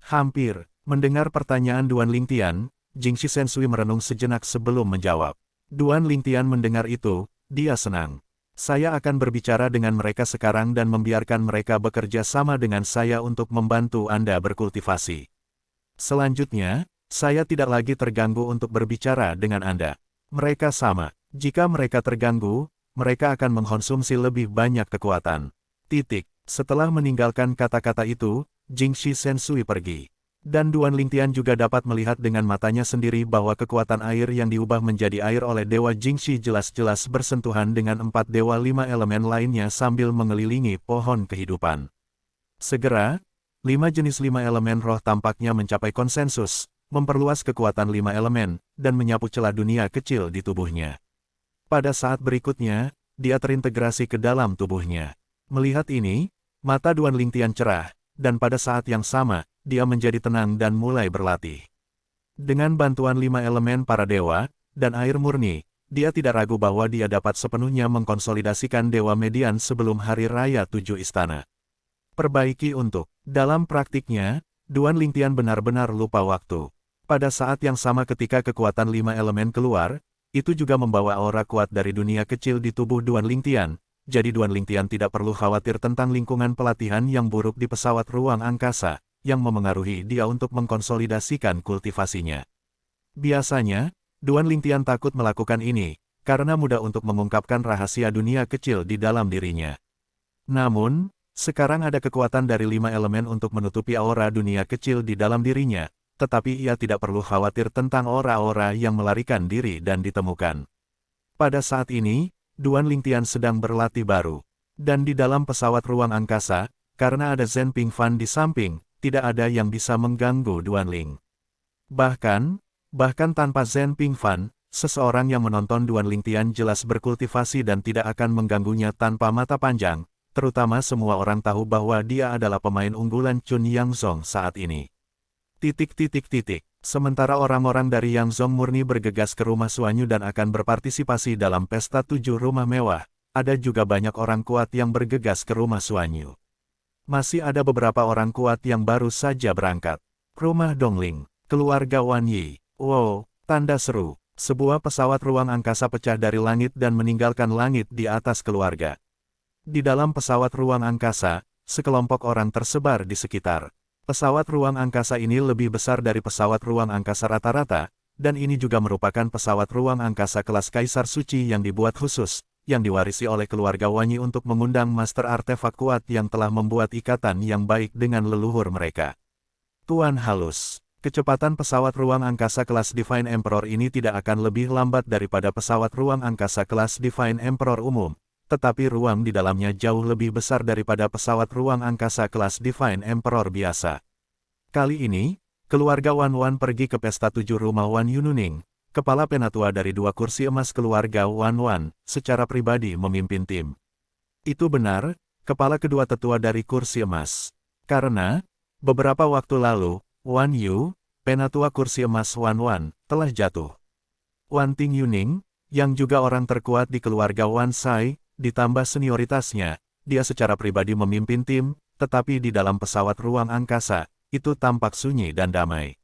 Hampir, mendengar pertanyaan Duan Lingtian, Jingxi Sensui merenung sejenak sebelum menjawab. Duan Lingtian mendengar itu, dia senang. Saya akan berbicara dengan mereka sekarang dan membiarkan mereka bekerja sama dengan saya untuk membantu Anda berkultivasi. Selanjutnya, saya tidak lagi terganggu untuk berbicara dengan Anda. Mereka sama. Jika mereka terganggu, mereka akan mengkonsumsi lebih banyak kekuatan. Setelah meninggalkan kata-kata itu, Jingxi Sensui pergi. Dan Duan Lingtian juga dapat melihat dengan matanya sendiri bahwa kekuatan air yang diubah menjadi air oleh Dewa Jingxi jelas-jelas bersentuhan dengan 4 dewa 5 elemen lainnya sambil mengelilingi pohon kehidupan. Segera, 5 jenis 5 elemen roh tampaknya mencapai konsensus, memperluas kekuatan 5 elemen, dan menyapu celah dunia kecil di tubuhnya. Pada saat berikutnya, dia terintegrasi ke dalam tubuhnya. Melihat ini, mata Duan Lingtian cerah, dan pada saat yang sama, dia menjadi tenang dan mulai berlatih. Dengan bantuan 5 elemen para dewa, dan air murni, dia tidak ragu bahwa dia dapat sepenuhnya mengkonsolidasikan Dewa Median sebelum Hari Raya 7 Istana. Perbaiki untuk. Dalam praktiknya, Duan Lingtian benar-benar lupa waktu. Pada saat yang sama ketika kekuatan 5 elemen keluar, itu juga membawa aura kuat dari dunia kecil di tubuh Duan Lingtian, jadi Duan Lingtian tidak perlu khawatir tentang lingkungan pelatihan yang buruk di pesawat ruang angkasa, yang memengaruhi dia untuk mengkonsolidasikan kultivasinya. Biasanya, Duan Lingtian takut melakukan ini, karena mudah untuk mengungkapkan rahasia dunia kecil di dalam dirinya. Namun, sekarang ada kekuatan dari 5 elemen untuk menutupi aura dunia kecil di dalam dirinya, tetapi ia tidak perlu khawatir tentang aura-aura yang melarikan diri dan ditemukan. Pada saat ini, Duan Lingtian sedang berlatih baru. Dan di dalam pesawat ruang angkasa, karena ada Zhen Pingfan di samping, tidak ada yang bisa mengganggu Duan Ling. Bahkan tanpa Zhen Pingfan, seseorang yang menonton Duan Lingtian jelas berkultivasi dan tidak akan mengganggunya tanpa mata panjang, terutama semua orang tahu bahwa dia adalah pemain unggulan Chun Yangzong saat ini. Sementara orang-orang dari Yangzong murni bergegas ke rumah Suanyu dan akan berpartisipasi dalam pesta 7 rumah mewah, ada juga banyak orang kuat yang bergegas ke rumah Suanyu. Masih ada beberapa orang kuat yang baru saja berangkat. Rumah Dongling, keluarga Wan Yi. Wow, tanda seru. Sebuah pesawat ruang angkasa pecah dari langit dan meninggalkan langit di atas keluarga. Di dalam pesawat ruang angkasa, sekelompok orang tersebar di sekitar. Pesawat ruang angkasa ini lebih besar dari pesawat ruang angkasa rata-rata, dan ini juga merupakan pesawat ruang angkasa kelas Kaisar Suci yang dibuat khusus, yang diwarisi oleh keluarga Wan Yi untuk mengundang master artefak kuat yang telah membuat ikatan yang baik dengan leluhur mereka. Tuan halus, kecepatan pesawat ruang angkasa kelas Divine Emperor ini tidak akan lebih lambat daripada pesawat ruang angkasa kelas Divine Emperor umum, tetapi ruang di dalamnya jauh lebih besar daripada pesawat ruang angkasa kelas Divine Emperor biasa. Kali ini, keluarga Wan pergi ke pesta 7 rumah Wan Yununing. Kepala penatua dari 2 kursi emas keluarga Wan secara pribadi memimpin tim. Itu benar, kepala kedua tetua dari kursi emas. Karena, beberapa waktu lalu, Wan Yu, penatua kursi emas Wan, telah jatuh. Wan Ting Yuning, yang juga orang terkuat di keluarga Wan Sai, ditambah senioritasnya, dia secara pribadi memimpin tim, tetapi di dalam pesawat ruang angkasa, itu tampak sunyi dan damai.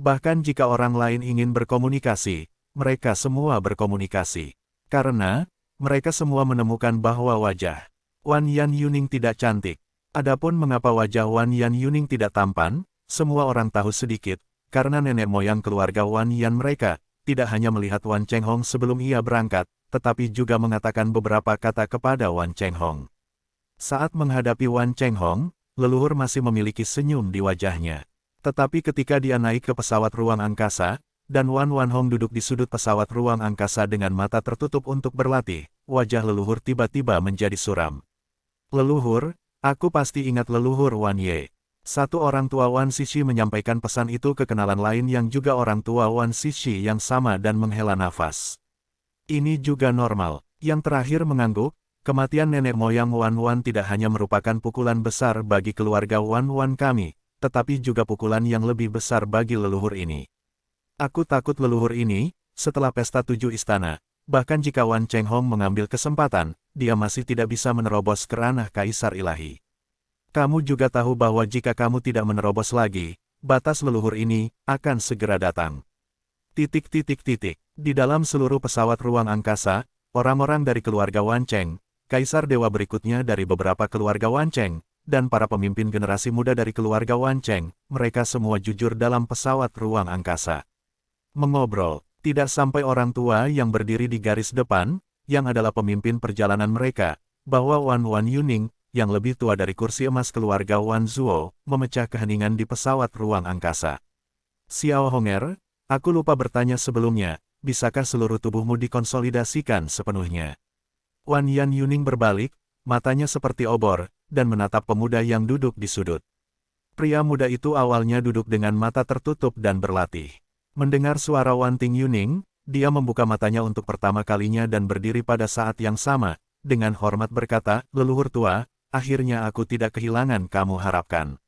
Bahkan jika orang lain ingin berkomunikasi, mereka semua berkomunikasi. Karena, mereka semua menemukan bahwa wajah Wan Yan Yuning tidak cantik. Adapun mengapa wajah Wan Yan Yuning tidak tampan, semua orang tahu sedikit, karena nenek moyang keluarga Wan Yan mereka, tidak hanya melihat Wan Chenghong sebelum ia berangkat, tetapi juga mengatakan beberapa kata kepada Wan Chenghong. Saat menghadapi Wan Chenghong, leluhur masih memiliki senyum di wajahnya. Tetapi ketika dia naik ke pesawat ruang angkasa, dan Wan Hong duduk di sudut pesawat ruang angkasa dengan mata tertutup untuk berlatih, wajah leluhur tiba-tiba menjadi suram. Leluhur, aku pasti ingat leluhur Wan Ye. Satu orang tua Wan Xixi menyampaikan pesan itu ke kenalan lain yang juga orang tua Wan Xixi yang sama dan menghela nafas. Ini juga normal. Yang terakhir mengangguk, kematian nenek moyang Wan tidak hanya merupakan pukulan besar bagi keluarga Wan kami, tetapi juga pukulan yang lebih besar bagi leluhur ini. Aku takut leluhur ini, setelah pesta 7 istana, bahkan jika Wan Chenghong mengambil kesempatan, dia masih tidak bisa menerobos ke ranah Kaisar Ilahi. Kamu juga tahu bahwa jika kamu tidak menerobos lagi, batas leluhur ini akan segera datang. Di dalam seluruh pesawat ruang angkasa, orang-orang dari keluarga Wan Cheng, kaisar dewa berikutnya dari beberapa keluarga Wan Cheng, dan para pemimpin generasi muda dari keluarga Wan Cheng, mereka semua jujur dalam pesawat ruang angkasa. Mengobrol, tidak sampai orang tua yang berdiri di garis depan, yang adalah pemimpin perjalanan mereka, bahwa Wan Yuning, yang lebih tua dari kursi emas keluarga Wan Zuo, memecah keheningan di pesawat ruang angkasa. Xiao Honger, aku lupa bertanya sebelumnya, bisakah seluruh tubuhmu dikonsolidasikan sepenuhnya? Wan Yuning berbalik, matanya seperti obor, dan menatap pemuda yang duduk di sudut. Pria muda itu awalnya duduk dengan mata tertutup dan berlatih. Mendengar suara Wan Yuning, dia membuka matanya untuk pertama kalinya dan berdiri pada saat yang sama, dengan hormat berkata, leluhur tua, akhirnya aku tidak kehilangan kamu harapkan.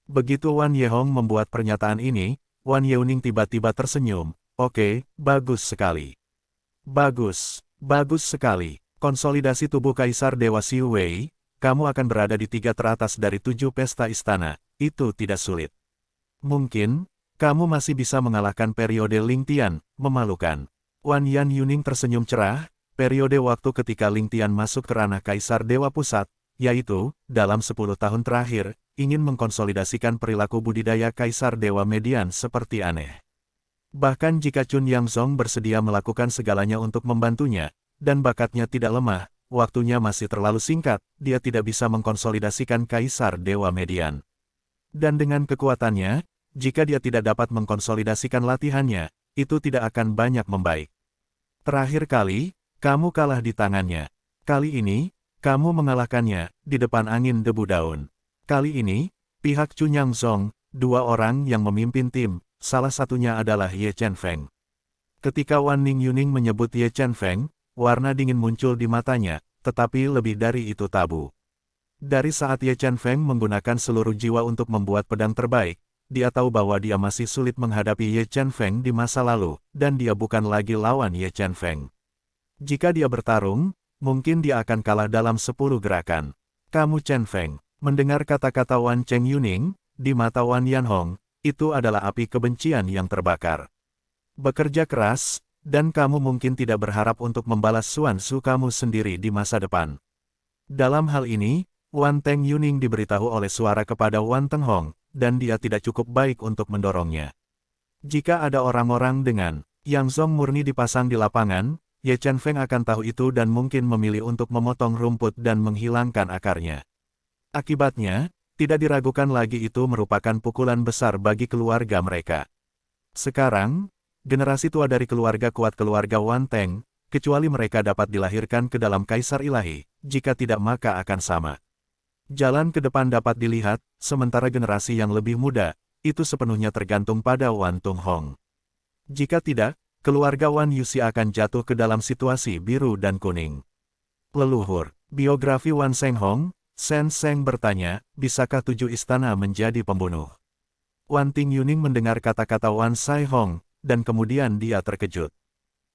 Begitu Wan Yehong membuat pernyataan ini, Wan Yuning tiba-tiba tersenyum, oke, bagus sekali. Bagus sekali. Konsolidasi tubuh Kaisar Dewa Xiu Wei, kamu akan berada di 3 teratas dari 7 pesta istana, itu tidak sulit. Mungkin, kamu masih bisa mengalahkan periode Ling Tian, memalukan. Wan Yuning tersenyum cerah, periode waktu ketika Ling Tian masuk ke ranah Kaisar Dewa Pusat, yaitu, dalam 10 tahun terakhir, ingin mengkonsolidasikan perilaku budidaya Kaisar Dewa Median seperti aneh. Bahkan jika Chun Yangzong bersedia melakukan segalanya untuk membantunya, dan bakatnya tidak lemah, waktunya masih terlalu singkat, dia tidak bisa mengkonsolidasikan Kaisar Dewa Median. Dan dengan kekuatannya, jika dia tidak dapat mengkonsolidasikan latihannya, itu tidak akan banyak membaik. Terakhir kali, kamu kalah di tangannya. Kali ini, kamu mengalahkannya, di depan angin debu daun. Kali ini, pihak Chun Yangzong, 2 orang yang memimpin tim, salah satunya adalah Ye Chenfeng. Ketika Wan Yuning menyebut Ye Chenfeng, warna dingin muncul di matanya, tetapi lebih dari itu tabu. Dari saat Ye Chenfeng menggunakan seluruh jiwa untuk membuat pedang terbaik, dia tahu bahwa dia masih sulit menghadapi Ye Chenfeng di masa lalu, dan dia bukan lagi lawan Ye Chenfeng. Jika dia bertarung, mungkin dia akan kalah dalam 10 gerakan. Kamu Chenfeng, mendengar kata-kata Wan Cheng Yuning, di mata Wan Yanhong, itu adalah api kebencian yang terbakar. Bekerja keras, dan kamu mungkin tidak berharap untuk membalas suan-su kamu sendiri di masa depan. Dalam hal ini, Wan Teng Yuning diberitahu oleh suara kepada Wan Teng Hong, dan dia tidak cukup baik untuk mendorongnya. Jika ada orang-orang dengan Yangzong murni dipasang di lapangan, Ye Chenfeng akan tahu itu dan mungkin memilih untuk memotong rumput dan menghilangkan akarnya. Akibatnya, tidak diragukan lagi itu merupakan pukulan besar bagi keluarga mereka. Sekarang, generasi tua dari keluarga kuat keluarga Wan Teng, kecuali mereka dapat dilahirkan ke dalam Kaisar Ilahi, jika tidak maka akan sama. Jalan ke depan dapat dilihat, sementara generasi yang lebih muda, itu sepenuhnya tergantung pada Wan Tung Hong. Jika tidak, keluarga Wan Yuxi akan jatuh ke dalam situasi biru dan kuning. Leluhur, biografi Wan Sheng Hong, Shen Sheng bertanya, bisakah 7 istana menjadi pembunuh? Wan Ting Yuning mendengar kata-kata Wan Sheng Hong, dan kemudian dia terkejut.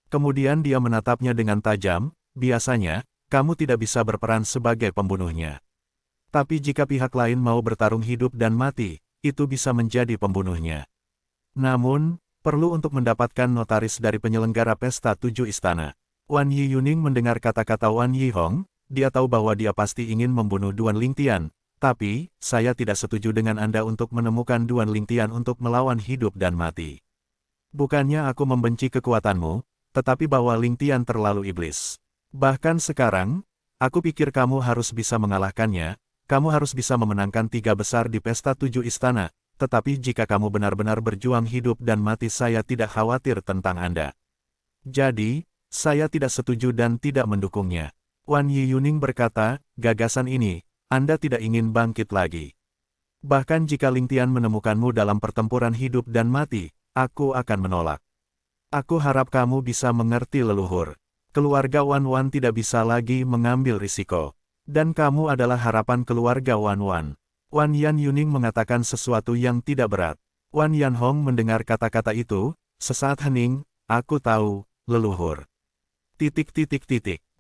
Kemudian dia menatapnya dengan tajam, biasanya, kamu tidak bisa berperan sebagai pembunuhnya. Tapi jika pihak lain mau bertarung hidup dan mati, itu bisa menjadi pembunuhnya. Namun, perlu untuk mendapatkan notaris dari penyelenggara pesta 7 istana. Wan Yuning mendengar kata-kata Wan Yihong, dia tahu bahwa dia pasti ingin membunuh Duan Lingtian, tapi, saya tidak setuju dengan Anda untuk menemukan Duan Lingtian untuk melawan hidup dan mati. Bukannya aku membenci kekuatanmu, tetapi bahwa Lingtian terlalu iblis. Bahkan sekarang, aku pikir kamu harus bisa mengalahkannya, kamu harus bisa memenangkan 3 besar di pesta 7 istana, tetapi jika kamu benar-benar berjuang hidup dan mati saya tidak khawatir tentang Anda. Jadi, saya tidak setuju dan tidak mendukungnya. Wan Yuning berkata, gagasan ini, Anda tidak ingin bangkit lagi. Bahkan jika Lingtian menemukanmu dalam pertempuran hidup dan mati, aku akan menolak. Aku harap kamu bisa mengerti leluhur. Keluarga Wan tidak bisa lagi mengambil risiko. Dan kamu adalah harapan keluarga Wan. Wan Yuning mengatakan sesuatu yang tidak berat. Wan Yanhong mendengar kata-kata itu, sesaat hening, aku tahu, leluhur.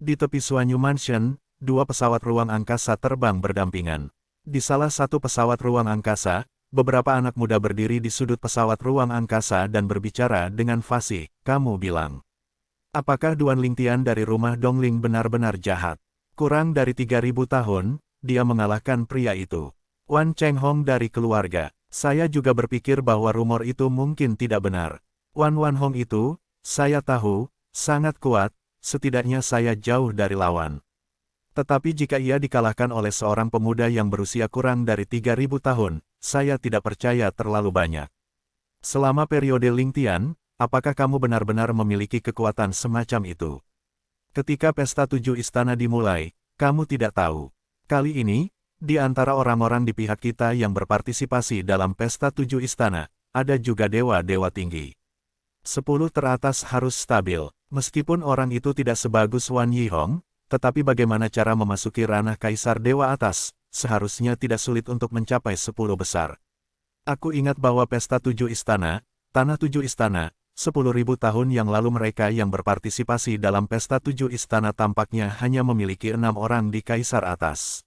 Di tepi Suanyu Mansion, 2 pesawat ruang angkasa terbang berdampingan. Di salah satu pesawat ruang angkasa, beberapa anak muda berdiri di sudut pesawat ruang angkasa dan berbicara dengan fasih. Kamu bilang, apakah Duan Lingtian dari rumah Dongling benar-benar jahat? Kurang dari 3.000 tahun, dia mengalahkan pria itu. Wan Cheng Hong dari keluarga. Saya juga berpikir bahwa rumor itu mungkin tidak benar. Wan Hong itu, saya tahu, sangat kuat, setidaknya saya jauh dari lawan. Tetapi jika ia dikalahkan oleh seorang pemuda yang berusia kurang dari 3.000 tahun, saya tidak percaya terlalu banyak. Selama periode Lingtian, apakah kamu benar-benar memiliki kekuatan semacam itu? Ketika pesta 7 istana dimulai, kamu tidak tahu. Kali ini, di antara orang-orang di pihak kita yang berpartisipasi dalam pesta 7 istana, ada juga dewa-dewa tinggi. 10 teratas harus stabil, meskipun orang itu tidak sebagus Wan Yihong, tetapi bagaimana cara memasuki ranah kaisar dewa atas, seharusnya tidak sulit untuk mencapai 10 besar. Aku ingat bahwa pesta 7 istana, tanah 7 istana, 10.000 tahun yang lalu mereka yang berpartisipasi dalam pesta 7 istana tampaknya hanya memiliki 6 orang di kaisar atas.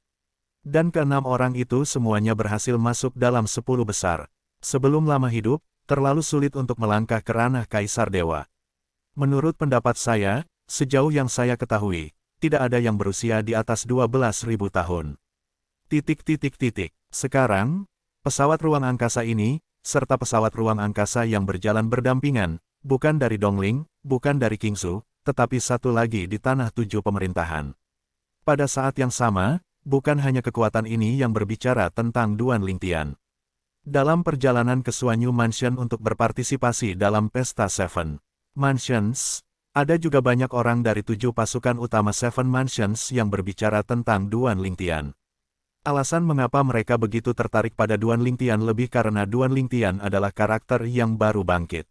Dan ke-6 orang itu semuanya berhasil masuk dalam 10 besar. Sebelum lama hidup, terlalu sulit untuk melangkah ke ranah kaisar dewa. Menurut pendapat saya, sejauh yang saya ketahui, tidak ada yang berusia di atas 12.000 tahun. Sekarang, pesawat ruang angkasa ini, serta pesawat ruang angkasa yang berjalan berdampingan, bukan dari Dongling, bukan dari Kingsu, tetapi satu lagi di tanah 7 pemerintahan. Pada saat yang sama, bukan hanya kekuatan ini yang berbicara tentang Duan Lingtian. Dalam perjalanan ke Suanyu Mansion untuk berpartisipasi dalam pesta Seven Mansions, ada juga banyak orang dari 7 pasukan utama Seven Mansions yang berbicara tentang Duan Lingtian. Alasan mengapa mereka begitu tertarik pada Duan Lingtian lebih karena Duan Lingtian adalah karakter yang baru bangkit.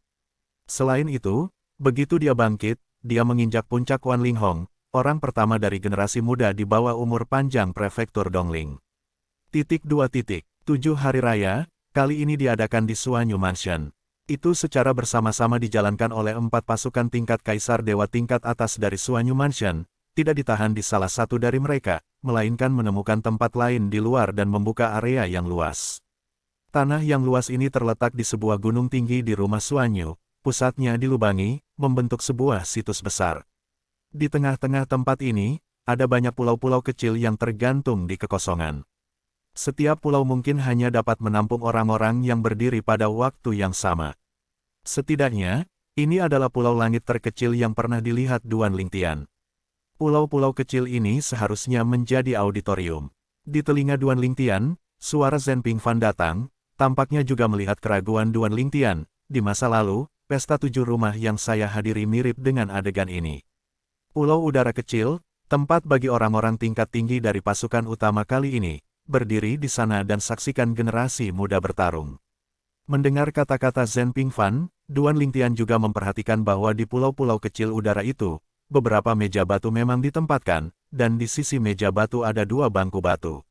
Selain itu, begitu dia bangkit, dia menginjak puncak Wan Linghong, orang pertama dari generasi muda di bawah umur panjang prefektur Dongling. 2. 7 hari raya, kali ini diadakan di Suanyu Mansion. Itu secara bersama-sama dijalankan oleh 4 pasukan tingkat kaisar dewa tingkat atas dari Suanyu Mansion, tidak ditahan di salah satu dari mereka, melainkan menemukan tempat lain di luar dan membuka area yang luas. Tanah yang luas ini terletak di sebuah gunung tinggi di rumah Suanyu, pusatnya dilubangi, membentuk sebuah situs besar. Di tengah-tengah tempat ini, ada banyak pulau-pulau kecil yang tergantung di kekosongan. Setiap pulau mungkin hanya dapat menampung orang-orang yang berdiri pada waktu yang sama. Setidaknya, ini adalah pulau langit terkecil yang pernah dilihat Duan Lingtian. Pulau-pulau kecil ini seharusnya menjadi auditorium. Di telinga Duan Lingtian, suara Zhen Pingfan datang, tampaknya juga melihat keraguan Duan Lingtian. Di masa lalu, pesta 7 rumah yang saya hadiri mirip dengan adegan ini. Pulau udara kecil, tempat bagi orang-orang tingkat tinggi dari pasukan utama kali ini, berdiri di sana dan saksikan generasi muda bertarung. Mendengar kata-kata Zhen Pingfan, Duan Lingtian juga memperhatikan bahwa di pulau-pulau kecil udara itu, beberapa meja batu memang ditempatkan, dan di sisi meja batu ada 2 bangku batu.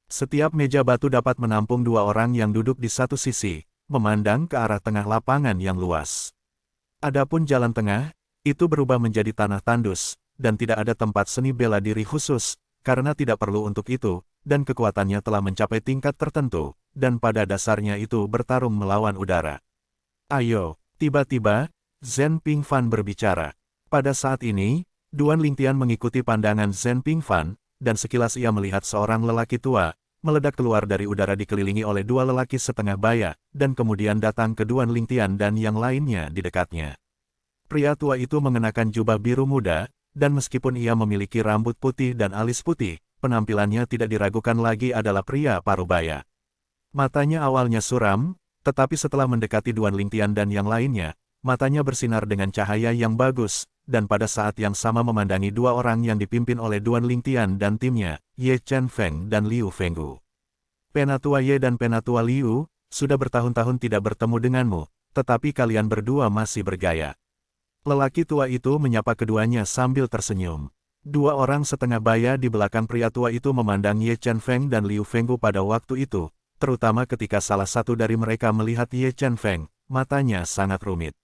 Setiap meja batu dapat menampung 2 orang yang duduk di satu sisi, memandang ke arah tengah lapangan yang luas. Adapun jalan tengah, itu berubah menjadi tanah tandus, dan tidak ada tempat seni bela diri khusus, karena tidak perlu untuk itu, dan kekuatannya telah mencapai tingkat tertentu, dan pada dasarnya itu bertarung melawan udara. Ayo, tiba-tiba, Zhen Pingfan berbicara. Pada saat ini, Duan Lingtian mengikuti pandangan Zhen Pingfan, dan sekilas ia melihat seorang lelaki tua, meledak keluar dari udara dikelilingi oleh 2 lelaki setengah baya, dan kemudian datang ke Duan Lingtian dan yang lainnya di dekatnya. Pria tua itu mengenakan jubah biru muda, dan meskipun ia memiliki rambut putih dan alis putih, penampilannya tidak diragukan lagi adalah pria parubaya. Matanya awalnya suram, tetapi setelah mendekati Duan Lingtian dan yang lainnya, matanya bersinar dengan cahaya yang bagus, dan pada saat yang sama memandangi 2 orang yang dipimpin oleh Duan Lingtian dan timnya, Ye Chen Feng dan Liu Fenggu. Penatua Ye dan Penatua Liu, sudah bertahun-tahun tidak bertemu denganmu, tetapi kalian berdua masih bergaya. Lelaki tua itu menyapa keduanya sambil tersenyum. 2 orang setengah baya di belakang pria tua itu memandang Ye Chen Feng dan Liu Fenggu pada waktu itu, terutama ketika salah satu dari mereka melihat Ye Chen Feng, matanya sangat rumit.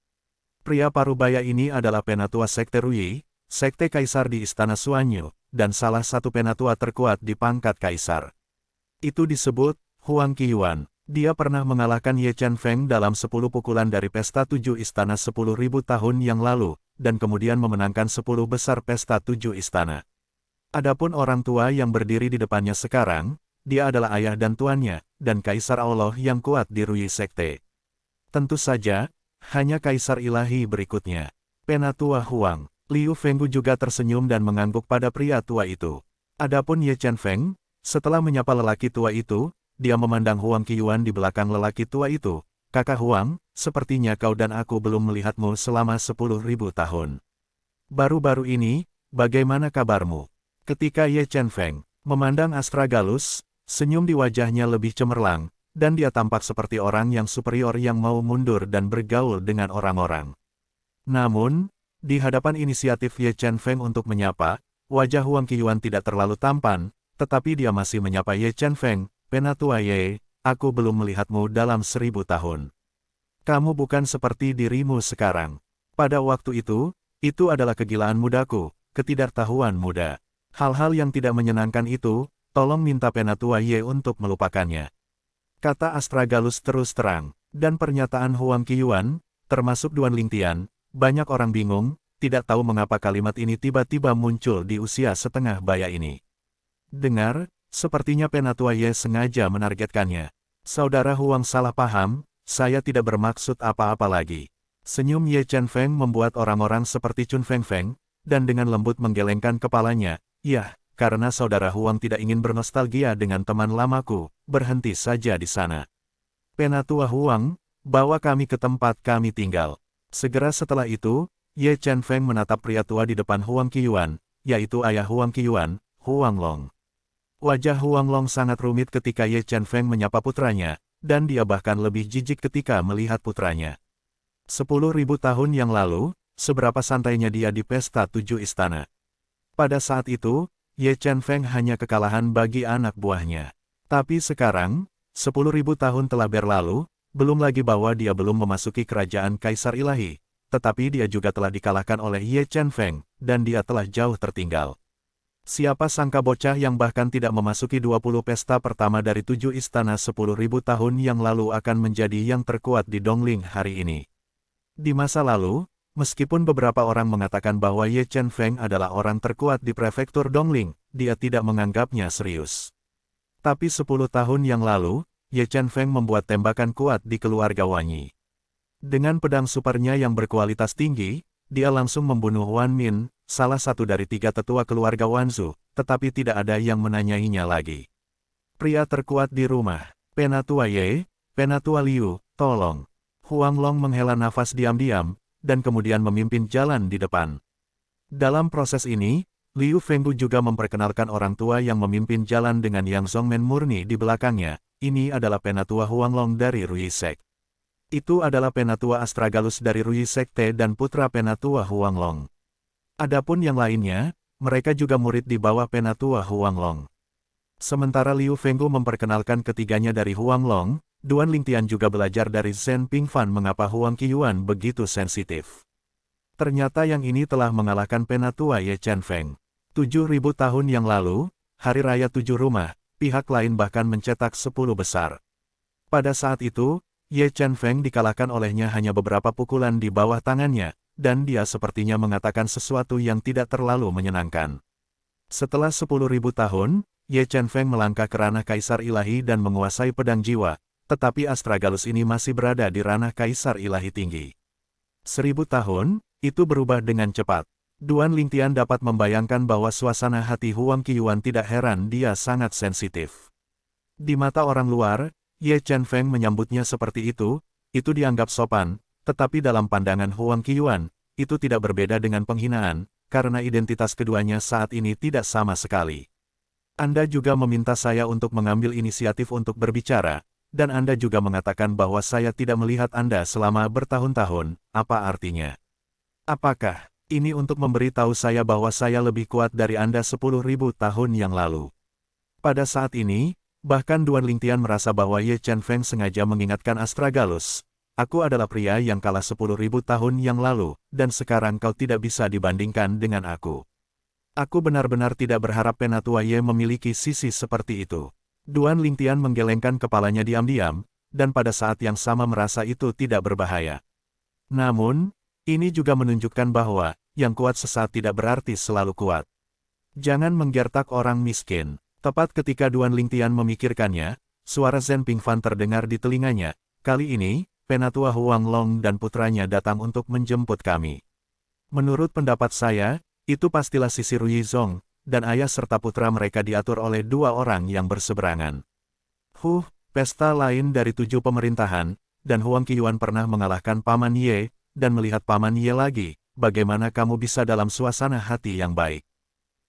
Pria parubaya ini adalah penatua Sekte Ruyi, Sekte Kaisar di Istana Suanyu, dan salah satu penatua terkuat di pangkat Kaisar. Itu disebut Huang Qiyuan, Dia pernah mengalahkan Ye Chen Feng dalam 10 pukulan dari Pesta 7 Istana 10.000 tahun yang lalu, dan kemudian memenangkan 10 besar Pesta 7 Istana. Adapun orang tua yang berdiri di depannya sekarang, dia adalah ayah dan tuannya, dan Kaisar Allah yang kuat di Ruyi Sekte. Tentu saja, hanya Kaisar Ilahi berikutnya. Penatua Huang. Liu Fenggu juga tersenyum dan mengangguk pada pria tua itu. Adapun Ye Chen Feng, setelah menyapa lelaki tua itu, dia memandang Huang Qiyuan di belakang lelaki tua itu. Kakak Huang, sepertinya kau dan aku belum melihatmu selama 10.000 tahun. Baru-baru ini, bagaimana kabarmu? Ketika Ye Chen Feng memandang Astragalus, senyum di wajahnya lebih cemerlang, dan dia tampak seperti orang yang superior yang mau mundur dan bergaul dengan orang-orang. Namun, di hadapan inisiatif Ye Chen Feng untuk menyapa, wajah Huang Qiyuan tidak terlalu tampan, tetapi dia masih menyapa Ye Chen Feng. Penatua Ye, aku belum melihatmu dalam 1000 tahun. Kamu bukan seperti dirimu sekarang. Pada waktu itu adalah kegilaan mudaku, ketidaktahuan muda. Hal-hal yang tidak menyenangkan itu, tolong minta Penatua Ye untuk melupakannya. Kata Astragalus terus terang, dan pernyataan Huang Qiyuan, termasuk Duan Lingtian, banyak orang bingung, tidak tahu mengapa kalimat ini tiba-tiba muncul di usia setengah baya ini. Dengar, sepertinya Penatua Ye sengaja menargetkannya. Saudara Huang salah paham, saya tidak bermaksud apa-apa lagi. Senyum Ye Chen Feng membuat orang-orang seperti Chun Feng Feng, dan dengan lembut menggelengkan kepalanya, ya, karena saudara Huang tidak ingin bernostalgia dengan teman lamaku, berhenti saja di sana. Penatua Huang, bawa kami ke tempat kami tinggal. Segera setelah itu, Ye Chen Feng menatap pria tua di depan Huang Qiyuan, yaitu ayah Huang Qiyuan, Huang Long. Wajah Huang Long sangat rumit ketika Ye Chen Feng menyapa putranya, dan dia bahkan lebih jijik ketika melihat putranya. 10.000 tahun yang lalu, seberapa santainya dia di Pesta 7 Istana. Pada saat itu, Ye Chen Feng hanya kekalahan bagi anak buahnya. Tapi sekarang, 10.000 tahun telah berlalu, belum lagi bahwa dia belum memasuki kerajaan Kaisar Ilahi, tetapi dia juga telah dikalahkan oleh Ye Chen Feng, dan dia telah jauh tertinggal. Siapa sangka bocah yang bahkan tidak memasuki 20 pesta pertama dari 7 istana 10.000 tahun yang lalu akan menjadi yang terkuat di Dongling hari ini. Di masa lalu, meskipun beberapa orang mengatakan bahwa Ye Chen Feng adalah orang terkuat di prefektur Dongling, dia tidak menganggapnya serius. Tapi 10 tahun yang lalu, Ye Chen Feng membuat tembakan kuat di keluarga Wanyi. Dengan pedang supernya yang berkualitas tinggi, dia langsung membunuh Wan Min, salah satu dari 3 tetua keluarga Wanzu, tetapi tidak ada yang menanyainya lagi. Pria terkuat di rumah, Penatua Ye, Penatua Liu, tolong. Huang Long menghela nafas diam-diam, dan kemudian memimpin jalan di depan. Dalam proses ini, Liu Fenggu juga memperkenalkan orang tua yang memimpin jalan dengan Yang Zongmen murni di belakangnya. Ini adalah Penatua Huang Long dari Ruyi Sekte. Itu adalah Penatua Astragalus dari Ruyi Sekte dan putra Penatua Huang Long. Adapun yang lainnya, mereka juga murid di bawah Penatua Huang Long. Sementara Liu Fenggu memperkenalkan ketiganya dari Huang Long, Duan Lingtian juga belajar dari Zhen Pingfan mengapa Huang Qiyuan begitu sensitif. Ternyata yang ini telah mengalahkan Penatua Ye Chen Feng. 7.000 tahun yang lalu, Hari Raya 7 Rumah, pihak lain bahkan mencetak 10 besar. Pada saat itu, Ye Chen Feng dikalahkan olehnya hanya beberapa pukulan di bawah tangannya, dan dia sepertinya mengatakan sesuatu yang tidak terlalu menyenangkan. Setelah 10.000 tahun, Ye Chen Feng melangkah ke ranah Kaisar Ilahi dan menguasai pedang jiwa, tetapi Astragalus ini masih berada di ranah Kaisar Ilahi tinggi. 1000 tahun, itu berubah dengan cepat. Duan Lingtian dapat membayangkan bahwa suasana hati Huang Qiyuan tidak heran dia sangat sensitif. Di mata orang luar, Ye Chen Feng menyambutnya seperti itu dianggap sopan, tetapi dalam pandangan Huang Qiyuan, itu tidak berbeda dengan penghinaan, karena identitas keduanya saat ini tidak sama sekali. Anda juga meminta saya untuk mengambil inisiatif untuk berbicara, dan Anda juga mengatakan bahwa saya tidak melihat Anda selama bertahun-tahun, apa artinya? Apakah ini untuk memberitahu saya bahwa saya lebih kuat dari Anda 10.000 tahun yang lalu? Pada saat ini, bahkan Duan Lingtian merasa bahwa Ye Chen Feng sengaja mengingatkan Astragalus. Aku adalah pria yang kalah 10.000 tahun yang lalu, dan sekarang kau tidak bisa dibandingkan dengan aku. Aku benar-benar tidak berharap Penatua Ye memiliki sisi seperti itu. Duan Lingtian menggelengkan kepalanya diam-diam, dan pada saat yang sama merasa itu tidak berbahaya. Namun, ini juga menunjukkan bahwa, yang kuat sesaat tidak berarti selalu kuat. Jangan menggertak orang miskin. Tepat ketika Duan Lingtian memikirkannya, suara Zhen Pingfan terdengar di telinganya. Kali ini, Penatua Huang Long dan putranya datang untuk menjemput kami. Menurut pendapat saya, itu pastilah Sisi Ruyizong, dan ayah serta putra mereka diatur oleh dua orang yang berseberangan. Pesta lain dari 7 pemerintahan, dan Huang Qiyuan pernah mengalahkan Paman Ye, dan melihat Paman Ye lagi, bagaimana kamu bisa dalam suasana hati yang baik?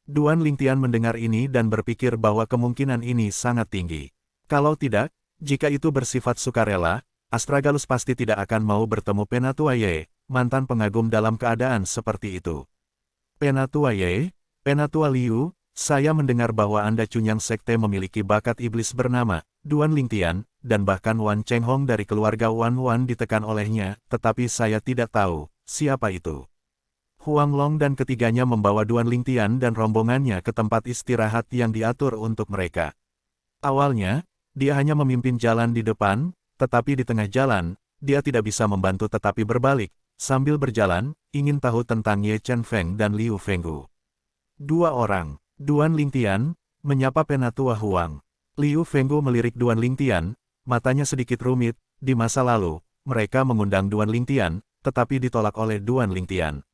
Duan Lingtian mendengar ini dan berpikir bahwa kemungkinan ini sangat tinggi. Kalau tidak, jika itu bersifat sukarela, Astragalus pasti tidak akan mau bertemu Penatua Ye, mantan pengagum dalam keadaan seperti itu. Penatua Ye, Penatua Liu, saya mendengar bahwa Anda Cunyang Sekte memiliki bakat iblis bernama Duan Lingtian, dan bahkan Wan Chenghong dari keluarga Wan ditekan olehnya, tetapi saya tidak tahu siapa itu. Huang Long dan ketiganya membawa Duan Lingtian dan rombongannya ke tempat istirahat yang diatur untuk mereka. Awalnya, dia hanya memimpin jalan di depan, tetapi di tengah jalan, dia tidak bisa membantu tetapi berbalik, sambil berjalan, ingin tahu tentang Ye Chen Feng dan Liu Fenggu. Dua orang, Duan Lingtian, menyapa Penatua Huang. Liu Fenggu melirik Duan Lingtian, matanya sedikit rumit, di masa lalu, mereka mengundang Duan Lingtian, tetapi ditolak oleh Duan Lingtian.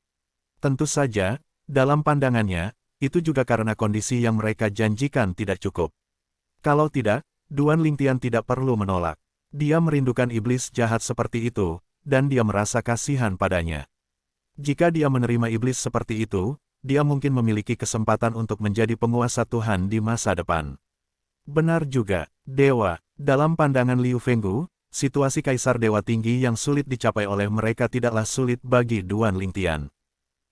Tentu saja, dalam pandangannya, itu juga karena kondisi yang mereka janjikan tidak cukup. Kalau tidak, Duan Lingtian tidak perlu menolak. Dia merindukan iblis jahat seperti itu, dan dia merasa kasihan padanya. Jika dia menerima iblis seperti itu, dia mungkin memiliki kesempatan untuk menjadi penguasa Tuhan di masa depan. Benar juga, Dewa, dalam pandangan Liu Fenggu, situasi Kaisar Dewa Tinggi yang sulit dicapai oleh mereka tidaklah sulit bagi Duan Lingtian.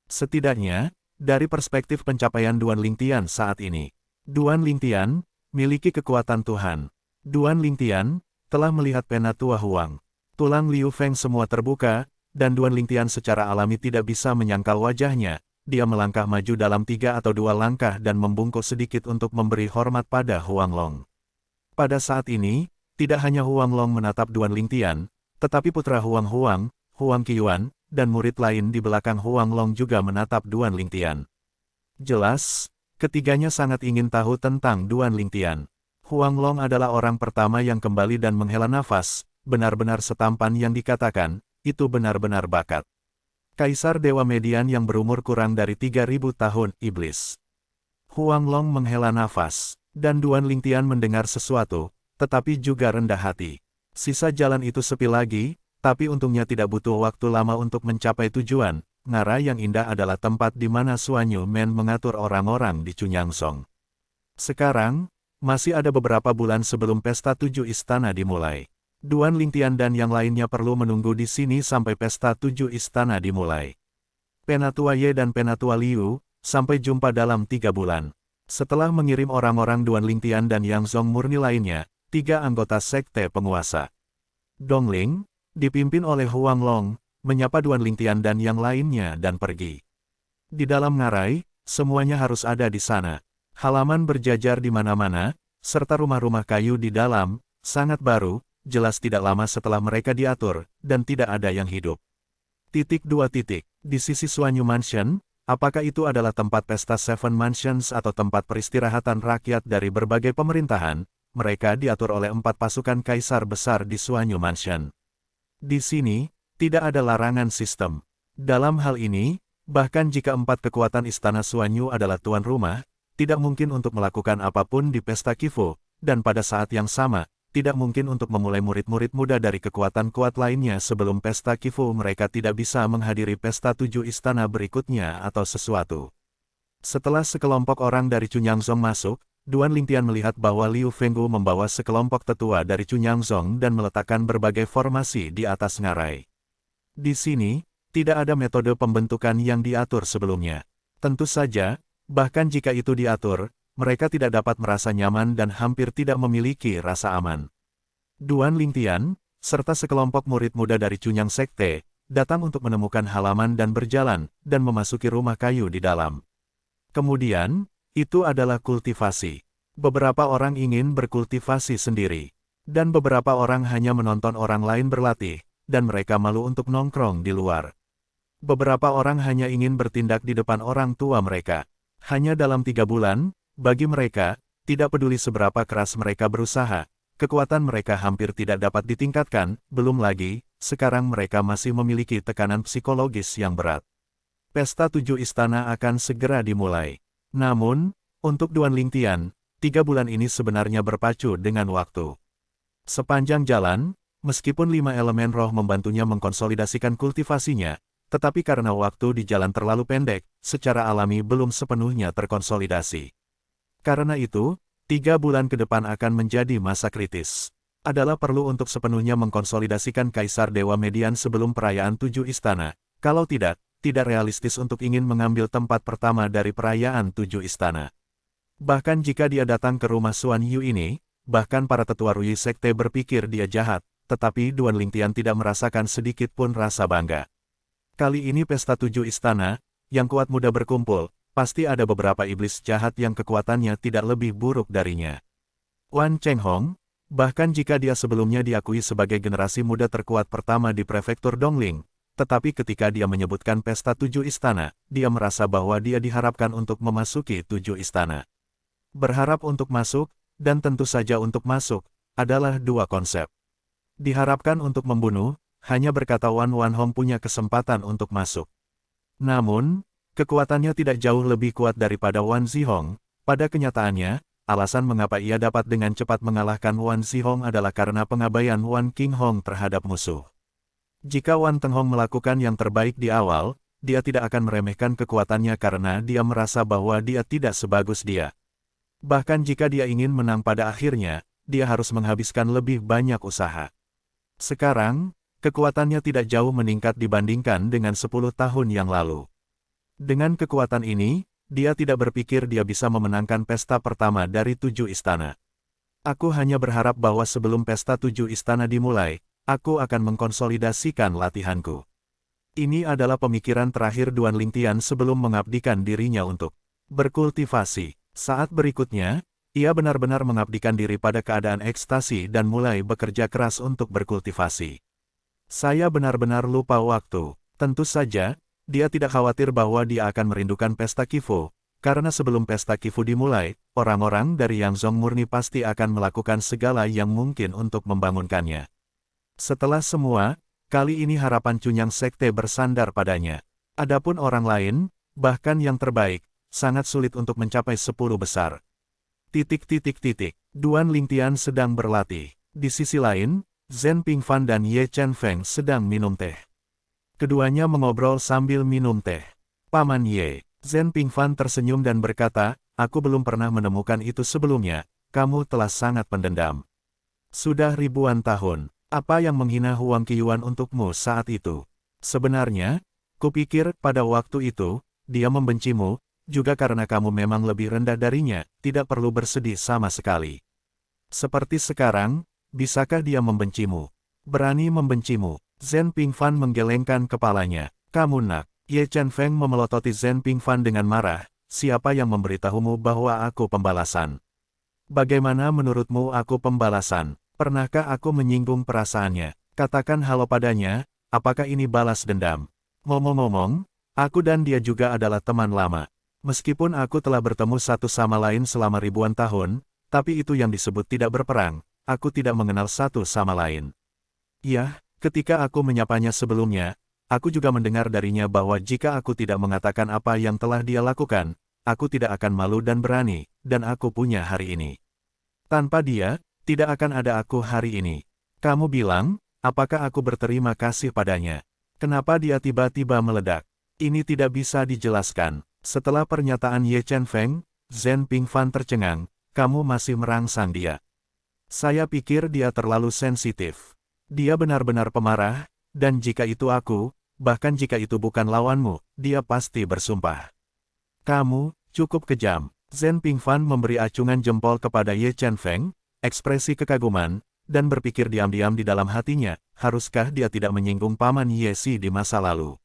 Setidaknya, dari perspektif pencapaian Duan Lingtian saat ini, Duan Lingtian miliki kekuatan Tuhan. Duan Lingtian telah melihat Penatua Huang. Tulang Liu Feng semua terbuka, dan Duan Lingtian secara alami tidak bisa menyangkal wajahnya. Dia melangkah maju dalam 3 atau 2 langkah dan membungkuk sedikit untuk memberi hormat pada Huang Long. Pada saat ini, tidak hanya Huang Long menatap Duan Lingtian, tetapi putra Huang Qiyuan, dan murid lain di belakang Huang Long juga menatap Duan Lingtian. Jelas, ketiganya sangat ingin tahu tentang Duan Lingtian. Huang Long adalah orang pertama yang kembali dan menghela nafas, benar-benar setampan yang dikatakan, itu benar-benar bakat. Kaisar Dewa Median yang berumur kurang dari 3000 tahun, iblis. Huang Long menghela nafas, dan Duan Lingtian mendengar sesuatu, tetapi juga rendah hati. Sisa jalan itu sepi lagi, tapi untungnya tidak butuh waktu lama untuk mencapai tujuan. Ngara yang indah adalah tempat di mana Suanyu Men mengatur orang-orang di Cunyangsong. Sekarang, masih ada beberapa bulan sebelum pesta 7 istana dimulai. Duan Lingtian dan yang lainnya perlu menunggu di sini sampai pesta 7 istana dimulai. Penatua Ye dan Penatua Liu, sampai jumpa dalam 3 bulan. Setelah mengirim orang-orang Duan Lingtian dan Yang Zong murni lainnya, 3 anggota sekte penguasa Dongling, dipimpin oleh Huang Long, menyapa Duan Lingtian dan yang lainnya dan pergi. Di dalam ngarai, semuanya harus ada di sana. Halaman berjajar di mana-mana, serta rumah-rumah kayu di dalam, sangat baru, jelas tidak lama setelah mereka diatur, dan tidak ada yang hidup. Di sisi Suanyu Mansion, apakah itu adalah tempat pesta Seven Mansions atau tempat peristirahatan rakyat dari berbagai pemerintahan? Mereka diatur oleh 4 pasukan kaisar besar di Suanyu Mansion. Di sini, tidak ada larangan sistem. Dalam hal ini, bahkan jika 4 kekuatan istana Suanyu adalah tuan rumah, tidak mungkin untuk melakukan apapun di pesta Qifu, dan pada saat yang sama, tidak mungkin untuk memulai murid-murid muda dari kekuatan kuat lainnya sebelum pesta Qifu. Mereka tidak bisa menghadiri pesta 7 istana berikutnya atau sesuatu. Setelah sekelompok orang dari Cunyangsong masuk, Duan Lingtian melihat bahwa Liu Fenggu membawa sekelompok tetua dari Cunyangsong dan meletakkan berbagai formasi di atas ngarai. Di sini, tidak ada metode pembentukan yang diatur sebelumnya. Tentu saja, bahkan jika itu diatur, mereka tidak dapat merasa nyaman dan hampir tidak memiliki rasa aman. Duan Lingtian, serta sekelompok murid muda dari Cunyang Sekte, datang untuk menemukan halaman dan berjalan, dan memasuki rumah kayu di dalam. Kemudian, itu adalah kultivasi. Beberapa orang ingin berkultivasi sendiri. Dan beberapa orang hanya menonton orang lain berlatih, dan mereka malu untuk nongkrong di luar. Beberapa orang hanya ingin bertindak di depan orang tua mereka. Hanya dalam 3 bulan, bagi mereka, tidak peduli seberapa keras mereka berusaha, kekuatan mereka hampir tidak dapat ditingkatkan, belum lagi, sekarang mereka masih memiliki tekanan psikologis yang berat. Pesta 7 istana akan segera dimulai. Namun, untuk Duan Lingtian, 3 bulan ini sebenarnya berpacu dengan waktu. Sepanjang jalan, meskipun 5 elemen roh membantunya mengkonsolidasikan kultivasinya, tetapi karena waktu di jalan terlalu pendek, secara alami belum sepenuhnya terkonsolidasi. Karena itu, 3 bulan ke depan akan menjadi masa kritis. Adalah perlu untuk sepenuhnya mengkonsolidasikan Kaisar Dewa Median sebelum perayaan 7 istana. Kalau tidak realistis untuk ingin mengambil tempat pertama dari perayaan 7 istana. Bahkan jika dia datang ke rumah Xuan Yu ini, bahkan para tetua Rui Sekte berpikir dia jahat, tetapi Duan Lingtian tidak merasakan sedikit pun rasa bangga. Kali ini pesta 7 istana, yang kuat muda berkumpul, pasti ada beberapa iblis jahat yang kekuatannya tidak lebih buruk darinya. Wan Chenghong, bahkan jika dia sebelumnya diakui sebagai generasi muda terkuat pertama di prefektur Dongling, tetapi ketika dia menyebutkan pesta 7 istana, dia merasa bahwa dia diharapkan untuk memasuki 7 istana. Berharap untuk masuk, dan tentu saja untuk masuk, adalah 2 konsep. Diharapkan untuk membunuh, hanya berkata Wan Wanhong punya kesempatan untuk masuk. Namun, kekuatannya tidak jauh lebih kuat daripada Wan Zihong. Pada kenyataannya, alasan mengapa ia dapat dengan cepat mengalahkan Wan Zihong adalah karena pengabaian Wan Qinghong terhadap musuh. Jika Wan Tenghong melakukan yang terbaik di awal, dia tidak akan meremehkan kekuatannya karena dia merasa bahwa dia tidak sebagus dia. Bahkan jika dia ingin menang pada akhirnya, dia harus menghabiskan lebih banyak usaha. Sekarang, kekuatannya tidak jauh meningkat dibandingkan dengan 10 tahun yang lalu. Dengan kekuatan ini, dia tidak berpikir dia bisa memenangkan pesta pertama dari 7 istana. Aku hanya berharap bahwa sebelum pesta 7 istana dimulai, aku akan mengkonsolidasikan latihanku. Ini adalah pemikiran terakhir Duan Lingtian sebelum mengabdikan dirinya untuk berkultivasi. Saat berikutnya, ia benar-benar mengabdikan diri pada keadaan ekstasi dan mulai bekerja keras untuk berkultivasi. Saya benar-benar lupa waktu. Tentu saja, dia tidak khawatir bahwa dia akan merindukan pesta Qifu, karena sebelum pesta Qifu dimulai, orang-orang dari Yang Zong murni pasti akan melakukan segala yang mungkin untuk membangunkannya. Setelah semua, kali ini harapan Cunyang Sekte bersandar padanya. Adapun orang lain, bahkan yang terbaik, sangat sulit untuk mencapai 10 besar. Duan Lingtian sedang berlatih. Di sisi lain, Zhen Pingfan dan Ye Chen Feng sedang minum teh. Keduanya mengobrol sambil minum teh. Paman Ye, Zhen Pingfan tersenyum dan berkata, aku belum pernah menemukan itu sebelumnya, kamu telah sangat pendendam. Sudah ribuan tahun, apa yang menghina Huang Qiyuan untukmu saat itu? Sebenarnya, kupikir pada waktu itu, dia membencimu, juga karena kamu memang lebih rendah darinya, tidak perlu bersedih sama sekali. Seperti sekarang, bisakah dia membencimu? Berani membencimu? Zhen Pingfan menggelengkan kepalanya. Kamu nak. Ye Chen Feng memelototi Zhen Pingfan dengan marah. Siapa yang memberitahumu bahwa aku pembalasan? Bagaimana menurutmu aku pembalasan? Pernahkah aku menyinggung perasaannya? Katakan halo padanya, apakah ini balas dendam? Ngomong-ngomong, aku dan dia juga adalah teman lama. Meskipun aku telah bertemu satu sama lain selama ribuan tahun, tapi itu yang disebut tidak berperang, aku tidak mengenal satu sama lain. Ya, ketika aku menyapanya sebelumnya, aku juga mendengar darinya bahwa jika aku tidak mengatakan apa yang telah dia lakukan, aku tidak akan malu dan berani, dan aku punya hari ini. Tanpa dia, tidak akan ada aku hari ini. Kamu bilang, apakah aku berterima kasih padanya? Kenapa dia tiba-tiba meledak? Ini tidak bisa dijelaskan. Setelah pernyataan Ye Chen Feng, Zhen Pingfan tercengang, kamu masih merangsang dia. Saya pikir dia terlalu sensitif. Dia benar-benar pemarah, dan jika itu aku, bahkan jika itu bukan lawanmu, dia pasti bersumpah. Kamu, cukup kejam. Zhen Pingfan memberi acungan jempol kepada Ye Chen Feng, ekspresi kekaguman, dan berpikir diam-diam di dalam hatinya, haruskah dia tidak menyinggung Paman Ye Si di masa lalu.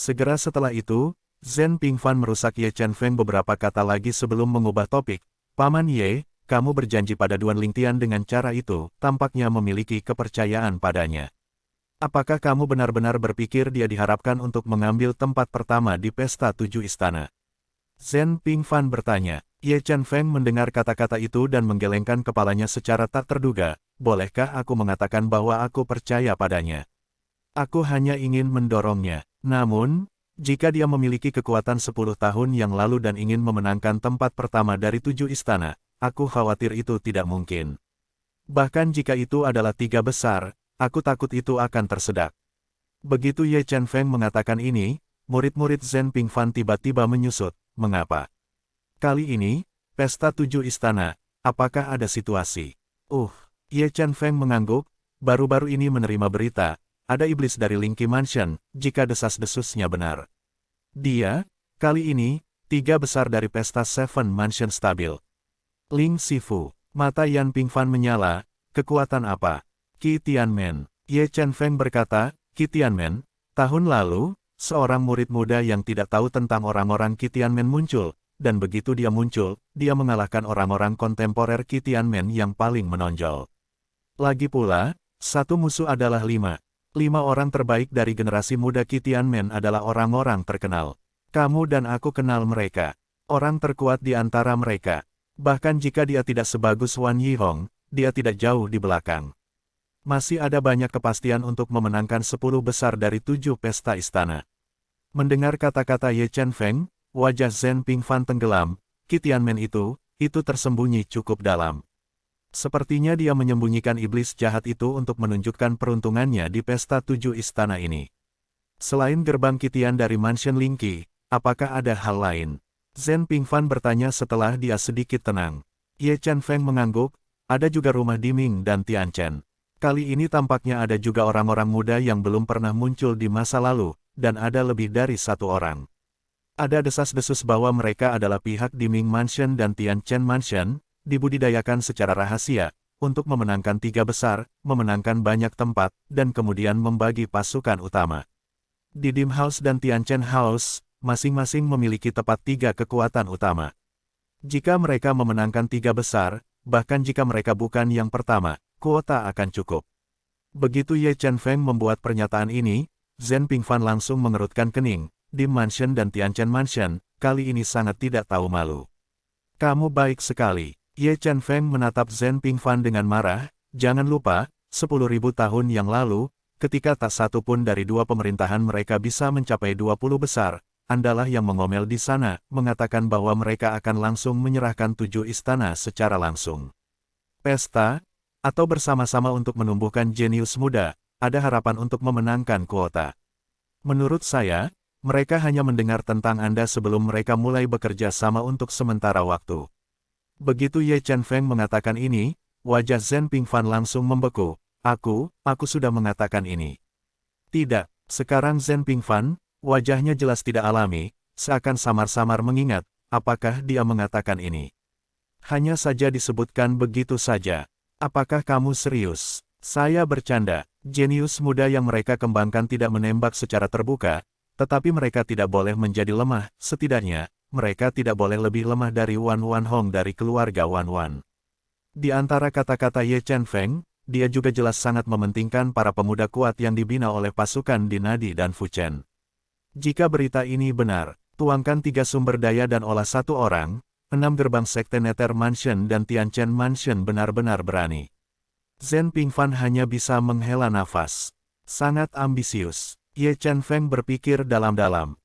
Segera setelah itu, Zhen Pingfan merusak Ye Chen Feng beberapa kata lagi sebelum mengubah topik. Paman Ye, kamu berjanji pada Duan Lingtian dengan cara itu, tampaknya memiliki kepercayaan padanya. Apakah kamu benar-benar berpikir dia diharapkan untuk mengambil tempat pertama di pesta 7 istana? Zhen Pingfan bertanya. Ye Chen Feng mendengar kata-kata itu dan menggelengkan kepalanya secara tak terduga. Bolehkah aku mengatakan bahwa aku percaya padanya? Aku hanya ingin mendorongnya. Namun, jika dia memiliki kekuatan 10 tahun yang lalu dan ingin memenangkan tempat pertama dari 7 istana, aku khawatir itu tidak mungkin. Bahkan jika itu adalah 3 besar, aku takut itu akan tersedak. Begitu Ye Chen Feng mengatakan ini, murid-murid Zhen Pingfan tiba-tiba menyusut. Mengapa? Kali ini, pesta 7 istana, apakah ada situasi? Ye Chen Feng mengangguk, baru-baru ini menerima berita, ada iblis dari Lingqi Mansion, jika desas-desusnya benar. Dia, kali ini, 3 besar dari pesta Seven Mansion stabil. Ling Sifu, mata Yan Pingfan menyala, kekuatan apa? Qi Tianmen. Ye Chen Feng berkata, Qi Tianmen, tahun lalu, seorang murid muda yang tidak tahu tentang orang-orang Qi Tianmen muncul, dan begitu dia muncul, dia mengalahkan orang-orang kontemporer Qi Tianmen yang paling menonjol. Lagi pula, satu musuh adalah 5 orang terbaik dari generasi muda Qi Tianmen adalah orang-orang terkenal. Kamu dan aku kenal mereka. Orang terkuat di antara mereka. Bahkan jika dia tidak sebagus Wan Yihong, dia tidak jauh di belakang. Masih ada banyak kepastian untuk memenangkan 10 besar dari 7 pesta istana. Mendengar kata-kata Ye Chen Feng, wajah Zhen Pingfan tenggelam. Qi Tianmen itu tersembunyi cukup dalam. Sepertinya dia menyembunyikan iblis jahat itu untuk menunjukkan peruntungannya di pesta 7 istana ini. Selain gerbang Qi Tian dari Mansion Lingqi, apakah ada hal lain? Zhen Pingfan bertanya setelah dia sedikit tenang. Ye Chen Feng mengangguk, ada juga rumah Diming dan Tianchen. Kali ini tampaknya ada juga orang-orang muda yang belum pernah muncul di masa lalu, dan ada lebih dari 1 orang. Ada desas-desus bahwa mereka adalah pihak Diming Mansion dan Tianchen Mansion, dibudidayakan secara rahasia, untuk memenangkan 3 besar, memenangkan banyak tempat, dan kemudian membagi pasukan utama. Di Dim House dan Tianchen House, masing-masing memiliki tepat 3 kekuatan utama. Jika mereka memenangkan 3 besar, bahkan jika mereka bukan yang pertama, kuota akan cukup. Begitu Ye Chen Feng membuat pernyataan ini, Zhen Pingfan langsung mengerutkan kening. Dim Mansion dan Tianchen Mansion, kali ini sangat tidak tahu malu. Kamu baik sekali. Ye Chen Feng menatap Zhen Pingfan dengan marah, jangan lupa, 10.000 tahun yang lalu, ketika tak satu pun dari 2 pemerintahan mereka bisa mencapai 20 besar, Andalah yang mengomel di sana, mengatakan bahwa mereka akan langsung menyerahkan 7 istana secara langsung. Pesta, atau bersama-sama untuk menumbuhkan jenius muda, ada harapan untuk memenangkan kuota. Menurut saya, mereka hanya mendengar tentang Anda sebelum mereka mulai bekerja sama untuk sementara waktu. Begitu Ye Chen Feng mengatakan ini, wajah Zhen Pingfan langsung membeku. Aku sudah mengatakan ini. Tidak, sekarang Zhen Pingfan, wajahnya jelas tidak alami, seakan samar-samar mengingat, apakah dia mengatakan ini. Hanya saja disebutkan begitu saja. Apakah kamu serius? Saya bercanda. Jenius muda yang mereka kembangkan tidak menembak secara terbuka, tetapi mereka tidak boleh menjadi lemah, setidaknya, mereka tidak boleh lebih lemah dari Wan Wanhong dari keluarga Wan Wan. Di antara kata-kata Ye Chen Feng, dia juga jelas sangat mementingkan para pemuda kuat yang dibina oleh pasukan Dinadi dan Fuchen. Jika berita ini benar, tuangkan 3 sumber daya dan olah 1 orang, 6 gerbang sekte Nether Mansion dan Tianchen Mansion benar-benar berani. Zhen Pingfan hanya bisa menghela nafas. Sangat ambisius. Ye Chen Feng berpikir dalam-dalam. ...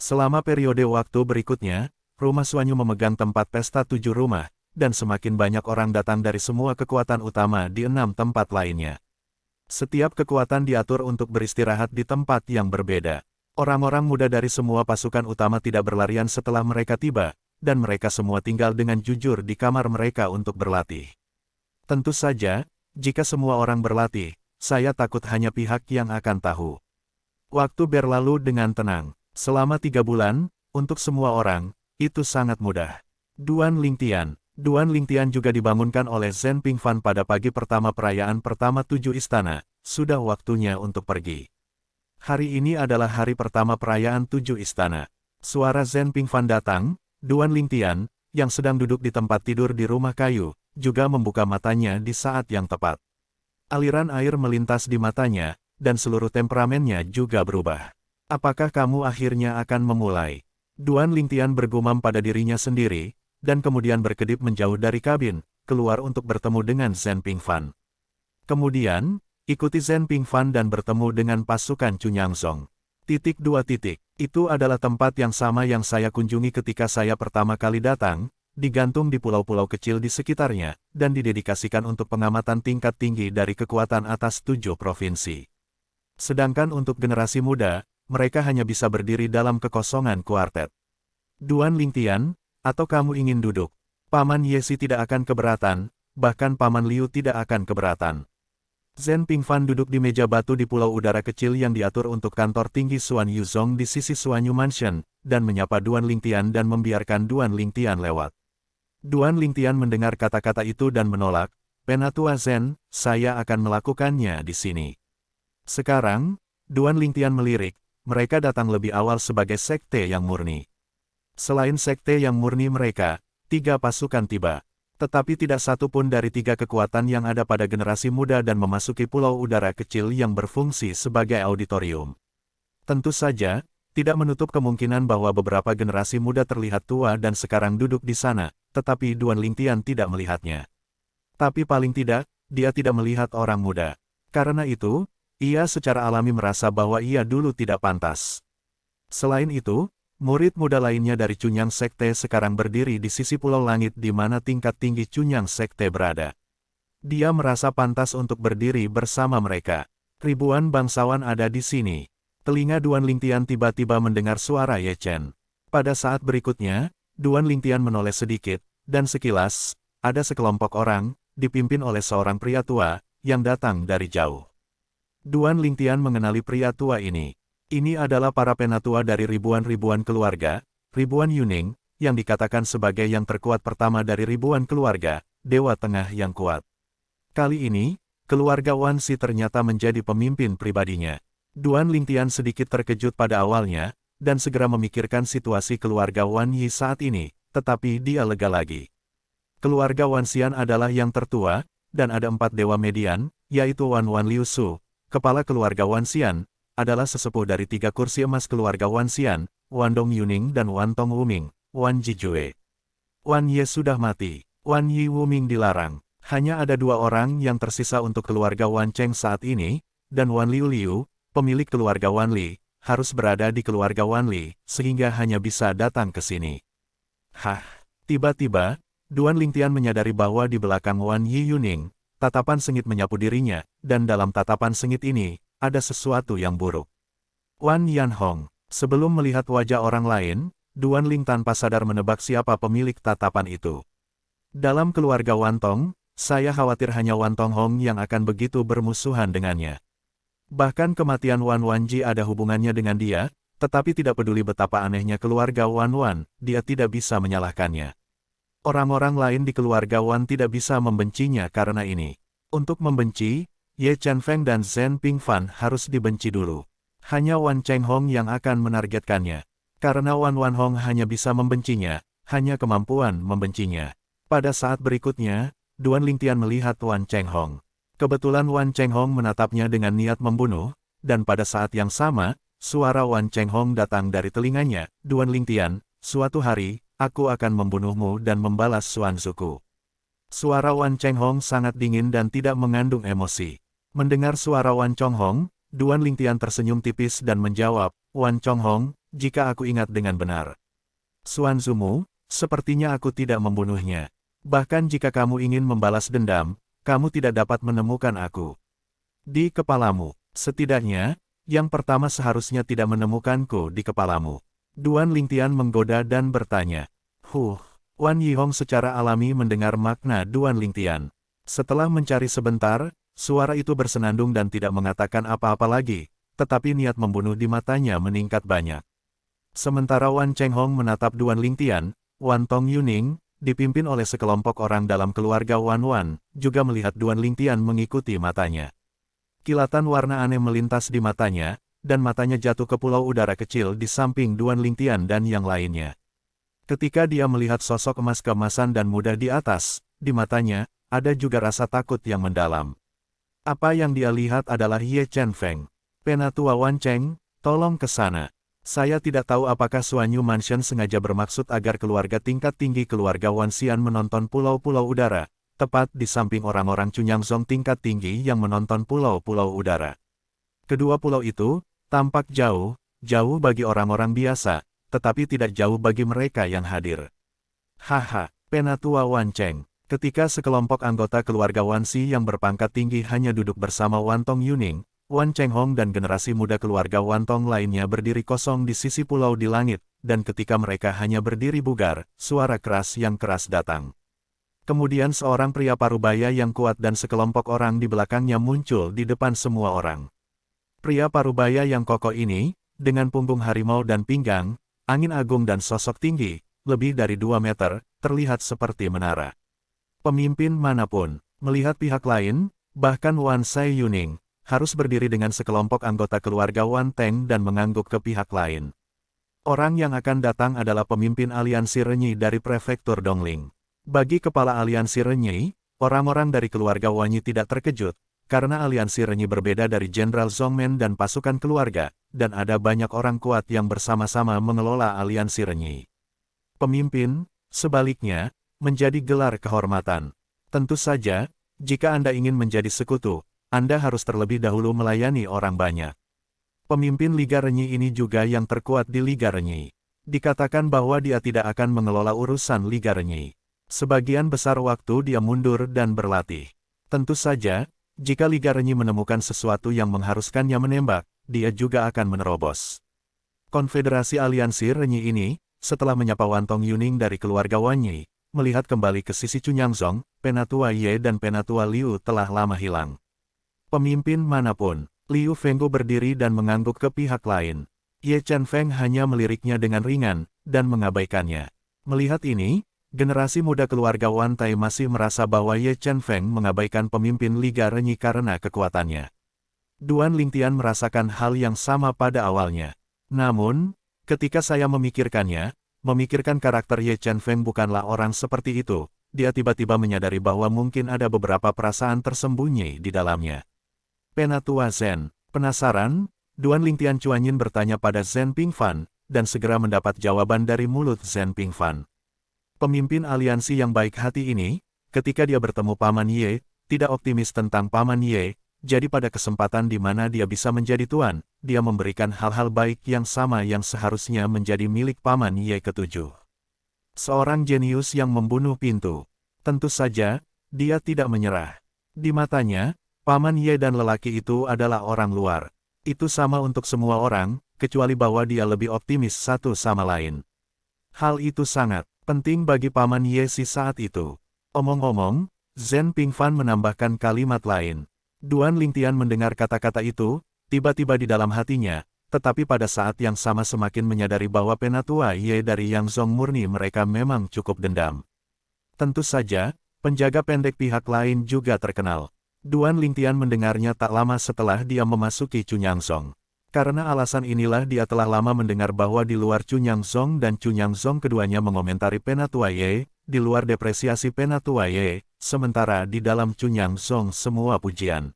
Selama periode waktu berikutnya, Rumah Suanyu memegang tempat pesta 7 rumah, dan semakin banyak orang datang dari semua kekuatan utama di 6 tempat lainnya. Setiap kekuatan diatur untuk beristirahat di tempat yang berbeda. Orang-orang muda dari semua pasukan utama tidak berlarian setelah mereka tiba, dan mereka semua tinggal dengan jujur di kamar mereka untuk berlatih. Tentu saja, jika semua orang berlatih, saya takut hanya pihak yang akan tahu. Waktu berlalu dengan tenang. Selama 3 bulan, untuk semua orang, itu sangat mudah. Duan Lingtian juga dibangunkan oleh Zhen Pingfan pada pagi pertama perayaan pertama 7 istana, sudah waktunya untuk pergi. Hari ini adalah hari pertama perayaan 7 istana. Suara Zhen Pingfan datang, Duan Lingtian, yang sedang duduk di tempat tidur di rumah kayu, juga membuka matanya di saat yang tepat. Aliran air melintas di matanya, dan seluruh temperamennya juga berubah. Apakah kamu akhirnya akan memulai? Duan Lingtian bergumam pada dirinya sendiri, dan kemudian berkedip menjauh dari kabin, keluar untuk bertemu dengan Zhen Pingfan. Kemudian, ikuti Zhen Pingfan dan bertemu dengan pasukan Cunyangzong. Itu adalah tempat yang sama yang saya kunjungi ketika saya pertama kali datang, digantung di pulau-pulau kecil di sekitarnya, dan didedikasikan untuk pengamatan tingkat tinggi dari kekuatan atas 7 provinsi. Sedangkan untuk generasi muda, mereka hanya bisa berdiri dalam kekosongan kuartet. Duan Lingtian, atau kamu ingin duduk? Paman Yesi tidak akan keberatan, bahkan Paman Liu tidak akan keberatan. Zhen Pingfan duduk di meja batu di pulau udara kecil yang diatur untuk kantor tinggi Suan Yuzong di sisi Suanyu Mansion, dan menyapa Duan Lingtian dan membiarkan Duan Lingtian lewat. Duan Lingtian mendengar kata-kata itu dan menolak, "Penatua Zhen, saya akan melakukannya di sini." Sekarang, Duan Lingtian melirik, mereka datang lebih awal sebagai sekte yang murni. Selain sekte yang murni mereka, 3 pasukan tiba. Tetapi tidak satu pun dari 3 kekuatan yang ada pada generasi muda dan memasuki pulau udara kecil yang berfungsi sebagai auditorium. Tentu saja, tidak menutup kemungkinan bahwa beberapa generasi muda terlihat tua dan sekarang duduk di sana, tetapi Duan Lingtian tidak melihatnya. Tapi paling tidak, dia tidak melihat orang muda. Karena itu, ia secara alami merasa bahwa ia dulu tidak pantas. Selain itu, murid muda lainnya dari Cunyang Sekte sekarang berdiri di sisi pulau langit di mana tingkat tinggi Cunyang Sekte berada. Dia merasa pantas untuk berdiri bersama mereka. Ribuan bangsawan ada di sini. Telinga Duan Lingtian tiba-tiba mendengar suara Ye Chen. Pada saat berikutnya, Duan Lingtian menoleh sedikit, dan sekilas, ada sekelompok orang, dipimpin oleh seorang pria tua, yang datang dari jauh. Duan Lingtian mengenali pria tua ini. Ini adalah para penatua dari ribuan-ribuan keluarga, ribuan Yuning, yang dikatakan sebagai yang terkuat pertama dari ribuan keluarga, Dewa Tengah yang kuat. Kali ini, keluarga Wan Xi ternyata menjadi pemimpin pribadinya. Duan Lingtian sedikit terkejut pada awalnya, dan segera memikirkan situasi keluarga Wan Yi saat ini, tetapi dia lega lagi. Keluarga Wan Xian adalah yang tertua, dan ada 4 dewa median, yaitu Wan Liu Su, kepala keluarga Wan Xian, adalah sesepuh dari 3 kursi emas keluarga Wan Xian, Wan Dong Yuning dan Wan Tong Wuming, Wan Jijue. Wan Ye sudah mati, Wan Yi Wuming dilarang. Hanya ada 2 orang yang tersisa untuk keluarga Wan Cheng saat ini, dan Wan Liu Liu, pemilik keluarga Wan Li, harus berada di keluarga Wan Li, sehingga hanya bisa datang ke sini. Tiba-tiba, Duan Lingtian menyadari bahwa di belakang Wan Yi Yuning, tatapan sengit menyapu dirinya, dan dalam tatapan sengit ini, ada sesuatu yang buruk. Wan Yanhong, sebelum melihat wajah orang lain, Duan Ling tanpa sadar menebak siapa pemilik tatapan itu. Dalam keluarga Wan Tong, saya khawatir hanya Wan Tong Hong yang akan begitu bermusuhan dengannya. Bahkan kematian Wan Wanji ada hubungannya dengan dia, tetapi tidak peduli betapa anehnya keluarga Wan, dia tidak bisa menyalahkannya. Orang-orang lain di keluarga Wan tidak bisa membencinya karena ini. Untuk membenci, Ye Chen Feng dan Zhen Pingfan harus dibenci dulu. Hanya Wan Cheng Hong yang akan menargetkannya. Karena Wan Hong hanya bisa membencinya, hanya kemampuan membencinya. Pada saat berikutnya, Duan Lingtian melihat Wan Cheng Hong. Kebetulan Wan Cheng Hong menatapnya dengan niat membunuh, dan pada saat yang sama, suara Wan Cheng Hong datang dari telinganya, "Duan Lingtian, suatu hari, aku akan membunuhmu dan membalas Suanzuku." Suara Wan Cheng Hong sangat dingin dan tidak mengandung emosi. Mendengar suara Wan Chong Hong, Duan Lingtian tersenyum tipis dan menjawab, "Wan Chong Hong, jika aku ingat dengan benar. Suanzumu, sepertinya aku tidak membunuhnya. Bahkan jika kamu ingin membalas dendam, kamu tidak dapat menemukan aku. Di kepalamu, setidaknya, yang pertama seharusnya tidak menemukanku di kepalamu." Duan Lingtian menggoda dan bertanya. Wan Yihong secara alami mendengar makna Duan Lingtian. Setelah mencari sebentar, suara itu bersenandung dan tidak mengatakan apa-apa lagi, tetapi niat membunuh di matanya meningkat banyak. Sementara Wan Cheng Hong menatap Duan Lingtian, Wan Tong Yuning, dipimpin oleh sekelompok orang dalam keluarga Wan, juga melihat Duan Lingtian mengikuti matanya. Kilatan warna aneh melintas di matanya, dan matanya jatuh ke pulau udara kecil di samping Duan Lingtian dan yang lainnya. Ketika dia melihat sosok emas keemasan dan muda di atas, di matanya, ada juga rasa takut yang mendalam. Apa yang dia lihat adalah Ye Chen Feng. Penatua Wan Cheng, tolong ke sana. Saya tidak tahu apakah Suanyu Mansion sengaja bermaksud agar keluarga tingkat tinggi keluarga Wan Xian menonton pulau-pulau udara, tepat di samping orang-orang Cunyangzong tingkat tinggi yang menonton pulau-pulau udara. Kedua pulau itu tampak jauh, jauh bagi orang-orang biasa, tetapi tidak jauh bagi mereka yang hadir. Haha, Penatua Wan Cheng. Ketika sekelompok anggota keluarga Wan Xi yang berpangkat tinggi hanya duduk bersama Wan Tong Yuning, Wan Cheng Hong dan generasi muda keluarga Wan Tong lainnya berdiri kosong di sisi pulau di langit, dan ketika mereka hanya berdiri bugar, suara keras yang keras datang. Kemudian seorang pria parubaya yang kuat dan sekelompok orang di belakangnya muncul di depan semua orang. Pria parubaya yang kokoh ini, dengan punggung harimau dan pinggang, angin agung dan sosok tinggi, lebih dari 2 meter, terlihat seperti menara. Pemimpin manapun, melihat pihak lain, bahkan Wan Sai Yuning, harus berdiri dengan sekelompok anggota keluarga Wan Teng dan mengangguk ke pihak lain. Orang yang akan datang adalah pemimpin aliansi Renyi dari prefektur Dongling. Bagi kepala aliansi Renyi, orang-orang dari keluarga Wanyi tidak terkejut, karena aliansi Renyi berbeda dari Jenderal Zongmen dan pasukan keluarga, dan ada banyak orang kuat yang bersama-sama mengelola aliansi Renyi. Pemimpin, sebaliknya, menjadi gelar kehormatan. Tentu saja, jika Anda ingin menjadi sekutu, Anda harus terlebih dahulu melayani orang banyak. Pemimpin Liga Renyi ini juga yang terkuat di Liga Renyi. Dikatakan bahwa dia tidak akan mengelola urusan Liga Renyi. Sebagian besar waktu dia mundur dan berlatih. Tentu saja, jika Liga Renyi menemukan sesuatu yang mengharuskannya menembak, dia juga akan menerobos. Konfederasi Aliansi Renyi ini, setelah menyapa Wan Tong Yuning dari keluarga Wanyi, melihat kembali ke sisi Cunyangzong, Penatua Ye dan Penatua Liu telah lama hilang. Pemimpin manapun, Liu Fenggu berdiri dan mengangguk ke pihak lain. Ye Chen Feng hanya meliriknya dengan ringan, dan mengabaikannya. Melihat ini, generasi muda keluarga Wan Tai masih merasa bahwa Ye Chen Feng mengabaikan pemimpin Liga Renyi karena kekuatannya. Duan Lingtian merasakan hal yang sama pada awalnya. Namun, ketika saya memikirkannya, memikirkan karakter Ye Chen Feng bukanlah orang seperti itu, dia tiba-tiba menyadari bahwa mungkin ada beberapa perasaan tersembunyi di dalamnya. Penatua Zen, penasaran? Duan Lingtian Chuanyin bertanya pada Zen Pingfan, dan segera mendapat jawaban dari mulut Zen Pingfan. Pemimpin aliansi yang baik hati ini, ketika dia bertemu Paman Ye, tidak optimis tentang Paman Ye, jadi pada kesempatan di mana dia bisa menjadi tuan, dia memberikan hal-hal baik yang sama yang seharusnya menjadi milik Paman Ye ketujuh. Seorang jenius yang membunuh pintu. Tentu saja, dia tidak menyerah. Di matanya, Paman Ye dan lelaki itu adalah orang luar. Itu sama untuk semua orang, kecuali bahwa dia lebih optimis satu sama lain. Hal itu sangat penting bagi Paman Ye si saat itu. Omong-omong, Zen Pingfan menambahkan kalimat lain. Duan Lingtian mendengar kata-kata itu, tiba-tiba di dalam hatinya, tetapi pada saat yang sama semakin menyadari bahwa Penatua Ye dari Yang Zong murni mereka memang cukup dendam. Tentu saja, penjaga pendek pihak lain juga terkenal. Duan Lingtian mendengarnya tak lama setelah dia memasuki Cunyangzong. Karena alasan inilah dia telah lama mendengar bahwa di luar Cunyangzong dan Cunyangzong keduanya mengomentari Penatua Ye, di luar depresiasi Penatua Ye, sementara di dalam Cunyangzong semua pujian.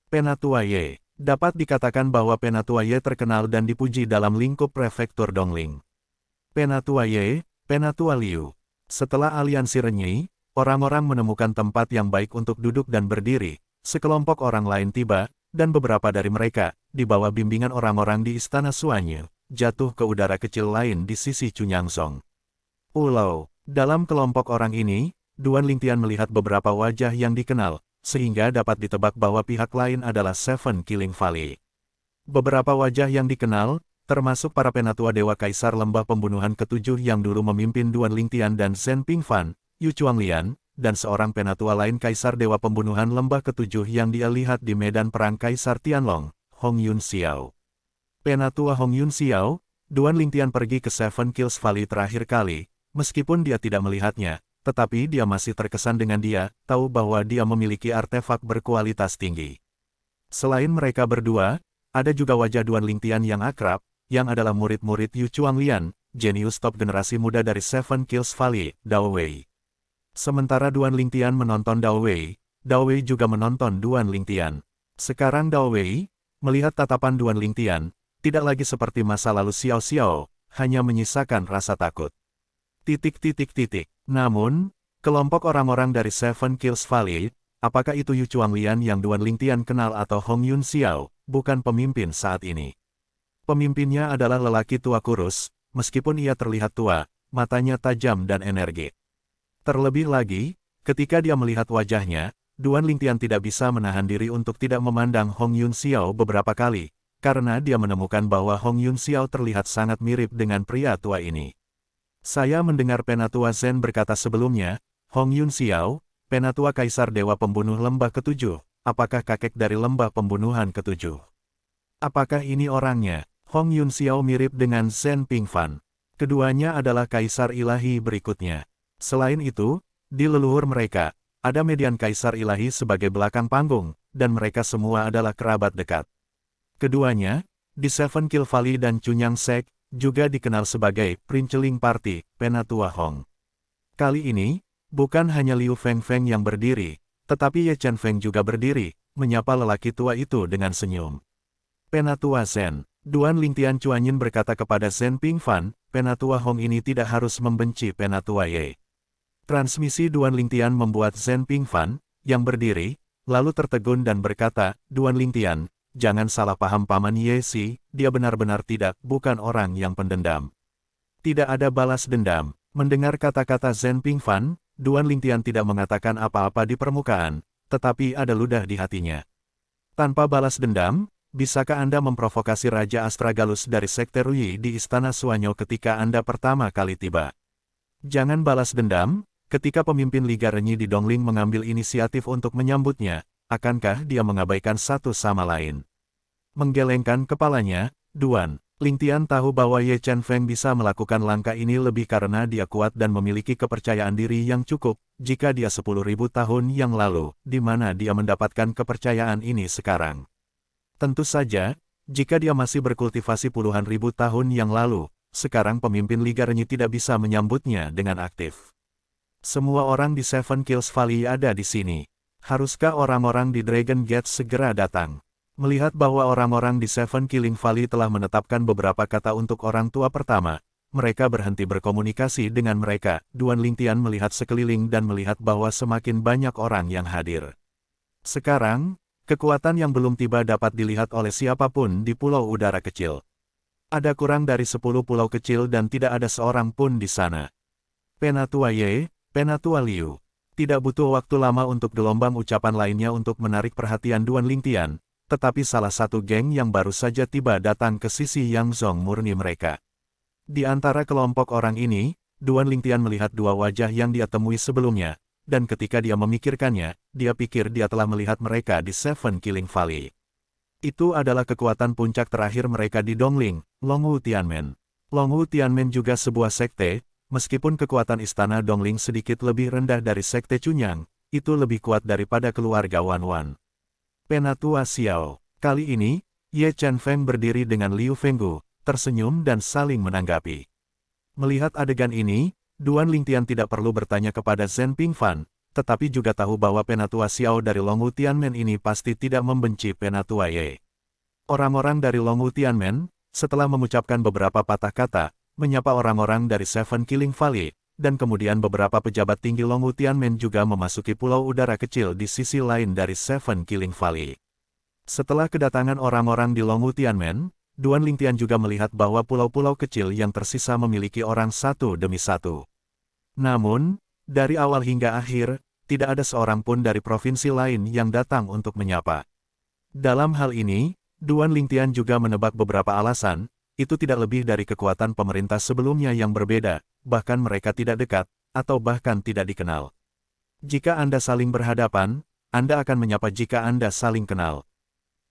Penatua Ye, dapat dikatakan bahwa Penatua Ye terkenal dan dipuji dalam lingkup prefektur Dongling. Penatua Ye, Penatua Liu. Setelah aliansi Renyi, orang-orang menemukan tempat yang baik untuk duduk dan berdiri, sekelompok orang lain tiba, dan beberapa dari mereka, di bawah bimbingan orang-orang di Istana Suanyu, jatuh ke udara kecil lain di sisi Cunyangzong. Pulau, dalam kelompok orang ini, Duan Lingtian melihat beberapa wajah yang dikenal, sehingga dapat ditebak bahwa pihak lain adalah Seven Killing Valley. Beberapa wajah yang dikenal, termasuk para penatua Dewa Kaisar Lembah Pembunuhan ketujuh yang dulu memimpin Duan Lingtian dan Zen Pingfan, Yu Chuanglian, dan seorang penatua lain Kaisar Dewa Pembunuhan Lembah ketujuh yang dia lihat di medan perang Kaisar Tianlong, Hong Yun Xiao. Penatua Hong Yun Xiao, Duan Lingtian pergi ke Seven Kills Valley terakhir kali, meskipun dia tidak melihatnya, tetapi dia masih terkesan dengan dia, tahu bahwa dia memiliki artefak berkualitas tinggi. Selain mereka berdua, ada juga wajah Duan Lingtian yang akrab, yang adalah murid-murid Yu Chuanglian, jenius top generasi muda dari Seven Kills Valley, Dao Wei. Sementara Duan Lingtian menonton Dao Wei juga menonton Duan Lingtian. Sekarang Dao Wei, melihat tatapan Duan Lingtian, tidak lagi seperti masa lalu Xiao Xiao, hanya menyisakan rasa takut. Namun, kelompok orang-orang dari Seven Kills Valley, apakah itu Yu Chuanglian yang Duan Lingtian kenal atau Hong Yun Xiao, bukan pemimpin saat ini. Pemimpinnya adalah lelaki tua kurus, meskipun ia terlihat tua, matanya tajam dan energi. Terlebih lagi, ketika dia melihat wajahnya, Duan Lingtian tidak bisa menahan diri untuk tidak memandang Hong Yun Xiao beberapa kali, karena dia menemukan bahwa Hong Yun Xiao terlihat sangat mirip dengan pria tua ini. Saya mendengar Penatua Zen berkata sebelumnya, Hong Yun Xiao, Penatua Kaisar Dewa Pembunuh Lembah Ketujuh, apakah kakek dari Lembah Pembunuhan Ketujuh? Apakah ini orangnya? Hong Yun Xiao mirip dengan Zen Pingfan. Keduanya adalah kaisar ilahi berikutnya. Selain itu, di leluhur mereka, ada median kaisar ilahi sebagai belakang panggung, dan mereka semua adalah kerabat dekat. Keduanya, di Seven Kill Valley dan Chunyang Sek, juga dikenal sebagai Princeling Party, Penatua Hong. Kali ini, bukan hanya Liu Fengfeng yang berdiri, tetapi Ye Chen Feng juga berdiri, menyapa lelaki tua itu dengan senyum. Penatua Zen, Duan Lingtian Chuanyin berkata kepada Zen Pingfan, Penatua Hong ini tidak harus membenci Penatua Ye. Transmisi Duan Lingtian membuat Zen Pingfan, yang berdiri, lalu tertegun dan berkata, Duan Lingtian, jangan salah paham Paman Ye Si, dia benar-benar bukan orang yang pendendam. Tidak ada balas dendam. Mendengar kata-kata Zen Pingfan, Duan Lingtian tidak mengatakan apa-apa di permukaan, tetapi ada ludah di hatinya. Tanpa balas dendam, bisakah Anda memprovokasi Raja Astragalus dari Sekte Ruyi di Istana Suanyo ketika Anda pertama kali tiba? Jangan balas dendam. Ketika pemimpin Liga Renyi di Dongling mengambil inisiatif untuk menyambutnya, akankah dia mengabaikan satu sama lain? Menggelengkan kepalanya, Duan Lingtian tahu bahwa Ye Chen Feng bisa melakukan langkah ini lebih karena dia kuat dan memiliki kepercayaan diri yang cukup, jika dia 10.000 tahun yang lalu, di mana dia mendapatkan kepercayaan ini sekarang. Tentu saja, jika dia masih berkultivasi puluhan ribu tahun yang lalu, sekarang pemimpin Liga Renyi tidak bisa menyambutnya dengan aktif. Semua orang di Seven Kills Valley ada di sini. Haruskah orang-orang di Dragon Gate segera datang? Melihat bahwa orang-orang di Seven Killing Valley telah menetapkan beberapa kata untuk orang tua pertama, mereka berhenti berkomunikasi dengan mereka. Duan Lingtian melihat sekeliling dan melihat bahwa semakin banyak orang yang hadir. Sekarang, kekuatan yang belum tiba dapat dilihat oleh siapapun di pulau udara kecil. Ada kurang dari 10 pulau kecil dan tidak ada seorang pun di sana. Penatua Ye, Penatua Liu. Tidak butuh waktu lama untuk gelombang ucapan lainnya untuk menarik perhatian Duan Lingtian, tetapi salah satu geng yang baru saja tiba datang ke sisi Yang Zong murni mereka. Di antara kelompok orang ini, Duan Lingtian melihat dua wajah yang dia temui sebelumnya, dan ketika dia memikirkannya, dia pikir dia telah melihat mereka di Seven Killing Valley. Itu adalah kekuatan puncak terakhir mereka di Dongling, Longwu Tianmen. Longwu Tianmen juga sebuah sekte. Meskipun kekuatan istana Dongling sedikit lebih rendah dari Sekte Chunyang, itu lebih kuat daripada keluarga Wan Wan. Penatua Xiao. Kali ini, Ye Chen Feng berdiri dengan Liu Fenggu, tersenyum dan saling menanggapi. Melihat adegan ini, Duan Lingtian tidak perlu bertanya kepada Zen Pingfan, tetapi juga tahu bahwa Penatua Xiao dari Longwu Tianmen ini pasti tidak membenci Penatua Ye. Orang-orang dari Longwu Tianmen, setelah mengucapkan beberapa patah kata, menyapa orang-orang dari Seven Killing Valley, dan kemudian beberapa pejabat tinggi Longwu Tianmen juga memasuki pulau udara kecil di sisi lain dari Seven Killing Valley. Setelah kedatangan orang-orang di Longwu Tianmen, Duan Lingtian juga melihat bahwa pulau-pulau kecil yang tersisa memiliki orang satu demi satu. Namun, dari awal hingga akhir, tidak ada seorang pun dari provinsi lain yang datang untuk menyapa. Dalam hal ini, Duan Lingtian juga menebak beberapa alasan. Itu tidak lebih dari kekuatan pemerintah sebelumnya yang berbeda, bahkan mereka tidak dekat, atau bahkan tidak dikenal. Jika Anda saling berhadapan, Anda akan menyapa jika Anda saling kenal.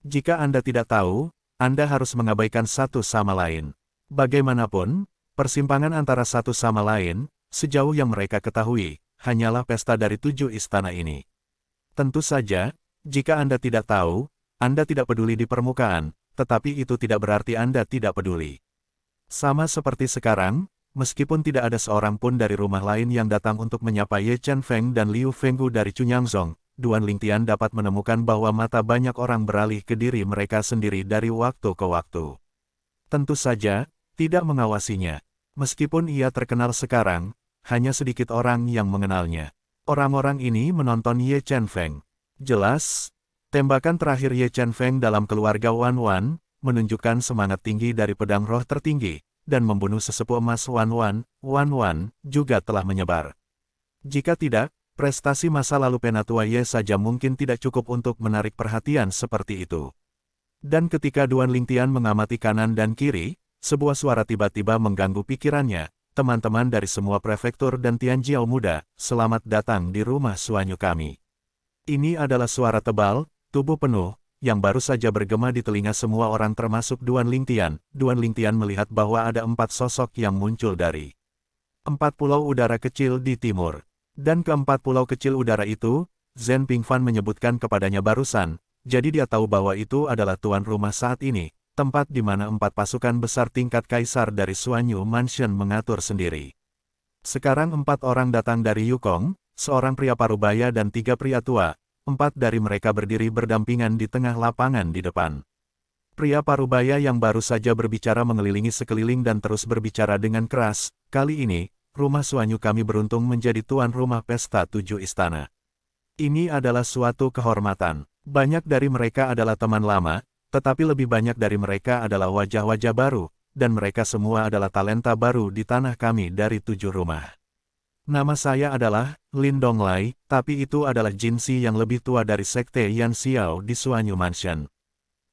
Jika Anda tidak tahu, Anda harus mengabaikan satu sama lain. Bagaimanapun, persimpangan antara satu sama lain, sejauh yang mereka ketahui, hanyalah pesta dari 7 istana ini. Tentu saja, jika Anda tidak tahu, Anda tidak peduli di permukaan, tetapi itu tidak berarti Anda tidak peduli. Sama seperti sekarang, Meskipun tidak ada seorang pun dari rumah lain yang datang untuk menyapa Ye Chen Feng dan Liu Fenggu dari Cunyangzong, Duan Lingtian dapat menemukan bahwa mata banyak orang beralih ke diri mereka sendiri dari waktu ke waktu. Tentu saja, tidak mengawasinya. Meskipun ia terkenal sekarang, hanya sedikit orang yang mengenalnya. Orang-orang ini menonton Ye Chen Feng. Jelas, tembakan terakhir Ye Chen Feng dalam keluarga Wan Wan, menunjukkan semangat tinggi dari pedang roh tertinggi, dan membunuh sesepuh emas Wan Wan juga telah menyebar. Jika tidak, prestasi masa lalu Penatua Ye saja mungkin tidak cukup untuk menarik perhatian seperti itu. Dan ketika Duan Lingtian mengamati kanan dan kiri, sebuah suara tiba-tiba mengganggu pikirannya. Teman-teman dari semua prefektur dan Tianjiao muda, selamat datang di rumah Suanyu kami. Ini adalah suara tebal, tubuh penuh, yang baru saja bergema di telinga semua orang termasuk Duan Lingtian. Duan Lingtian melihat bahwa ada 4 sosok yang muncul dari 4 pulau udara kecil di timur. Dan ke-4 pulau kecil udara itu, Zhen Pingfan menyebutkan kepadanya barusan, jadi dia tahu bahwa itu adalah tuan rumah saat ini, tempat di mana 4 pasukan besar tingkat kaisar dari Suanyu Mansion mengatur sendiri. Sekarang 4 orang datang dari Yukong, seorang pria parubaya dan 3 pria tua. 4 dari mereka berdiri berdampingan di tengah lapangan di depan. Pria parubaya yang baru saja berbicara mengelilingi sekeliling dan terus berbicara dengan keras, kali ini, rumah Suanyu kami beruntung menjadi tuan rumah pesta 7 istana. Ini adalah suatu kehormatan. Banyak dari mereka adalah teman lama, tetapi lebih banyak dari mereka adalah wajah-wajah baru, dan mereka semua adalah talenta baru di tanah kami dari 7 rumah. Nama saya adalah Lin Donglai, tapi itu adalah Jinsi yang lebih tua dari sekte Yan Xiao di Suanyu Mansion.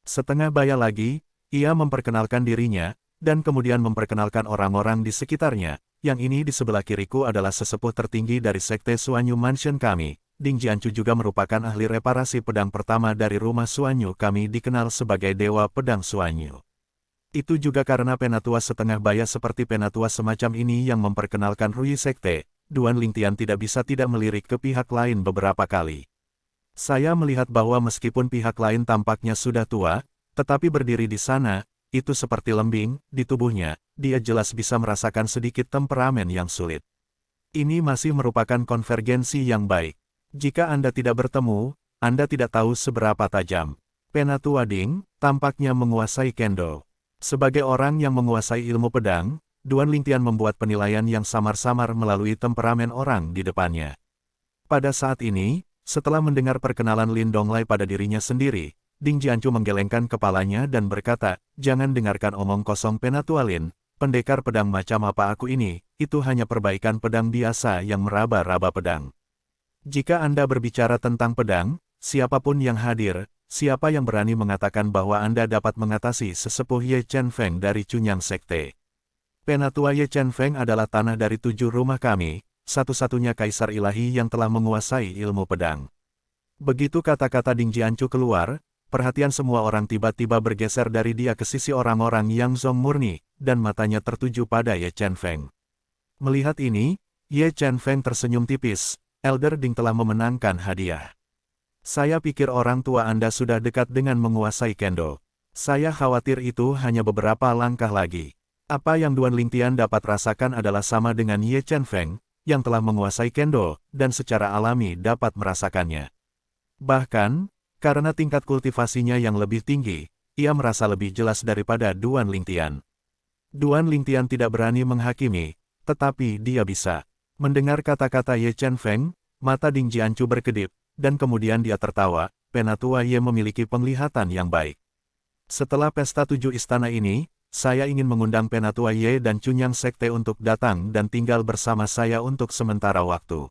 Setengah baya lagi, ia memperkenalkan dirinya, dan kemudian memperkenalkan orang-orang di sekitarnya. Yang ini di sebelah kiriku adalah sesepuh tertinggi dari sekte Suanyu Mansion kami. Ding Jianchu juga merupakan ahli reparasi pedang pertama dari rumah Suanyu kami dikenal sebagai Dewa Pedang Suanyu. Itu juga karena penatua setengah baya seperti penatua semacam ini yang memperkenalkan Rui Sekte. Duan Lingtian tidak bisa tidak melirik ke pihak lain beberapa kali. Saya melihat bahwa meskipun pihak lain tampaknya sudah tua, tetapi berdiri di sana, itu seperti lembing, di tubuhnya, dia jelas bisa merasakan sedikit temperamen yang sulit. Ini masih merupakan konvergensi yang baik. Jika Anda tidak bertemu, Anda tidak tahu seberapa tajam. Penatua Ding, tampaknya menguasai kendo. Sebagai orang yang menguasai ilmu pedang, Duan Lingtian membuat penilaian yang samar-samar melalui temperamen orang di depannya. Pada saat ini, setelah mendengar perkenalan Lin Donglai pada dirinya sendiri, Ding Jianchu menggelengkan kepalanya dan berkata, "Jangan dengarkan omong kosong Penatua Lin, pendekar pedang macam apa aku ini, itu hanya perbaikan pedang biasa yang meraba-raba pedang. Jika Anda berbicara tentang pedang, siapapun yang hadir, siapa yang berani mengatakan bahwa Anda dapat mengatasi sesepuh Ye Chen Feng dari Cunyang Sekte? Penatua Ye Chen Feng adalah tanah dari 7 rumah kami, satu-satunya kaisar ilahi yang telah menguasai ilmu pedang." Begitu kata-kata Ding Jianchu keluar, perhatian semua orang tiba-tiba bergeser dari dia ke sisi orang-orang yang Zong murni, dan matanya tertuju pada Ye Chen Feng. Melihat ini, Ye Chen Feng tersenyum tipis, Elder Ding telah memenangkan hadiah. Saya pikir orang tua Anda sudah dekat dengan menguasai kendo. Saya khawatir itu hanya beberapa langkah lagi. Apa yang Duan Lingtian dapat rasakan adalah sama dengan Ye Chen Feng, yang telah menguasai kendo, dan secara alami dapat merasakannya. Bahkan, karena tingkat kultivasinya yang lebih tinggi, ia merasa lebih jelas daripada Duan Lingtian. Duan Lingtian tidak berani menghakimi, tetapi dia bisa. Mendengar kata-kata Ye Chen Feng, mata Ding Jianchu berkedip, dan kemudian dia tertawa. Penatua Ye memiliki penglihatan yang baik. Setelah pesta 7 istana ini, saya ingin mengundang Penatua Ye dan Cunyang Sekte untuk datang dan tinggal bersama saya untuk sementara waktu.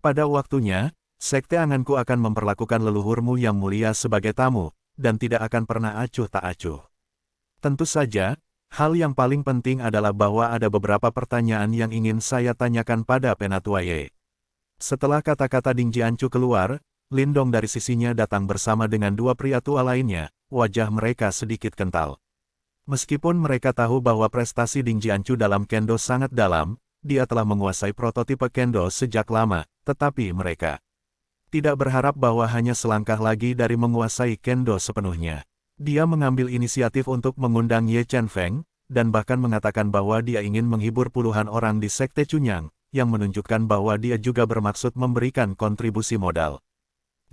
Pada waktunya, Sekte Anganku akan memperlakukan leluhurmu yang mulia sebagai tamu, dan tidak akan pernah acuh tak acuh. Tentu saja, hal yang paling penting adalah bahwa ada beberapa pertanyaan yang ingin saya tanyakan pada Penatua Ye. Setelah kata-kata Ding Jianchu keluar, Lin Dong dari sisinya datang bersama dengan 2 pria tua lainnya, wajah mereka sedikit kental. Meskipun mereka tahu bahwa prestasi Ding Jianchu dalam kendo sangat dalam, dia telah menguasai prototipe kendo sejak lama, tetapi mereka tidak berharap bahwa hanya selangkah lagi dari menguasai kendo sepenuhnya. Dia mengambil inisiatif untuk mengundang Ye Chen Feng, dan bahkan mengatakan bahwa dia ingin menghibur puluhan orang di Sekte Cunyang, yang menunjukkan bahwa dia juga bermaksud memberikan kontribusi modal.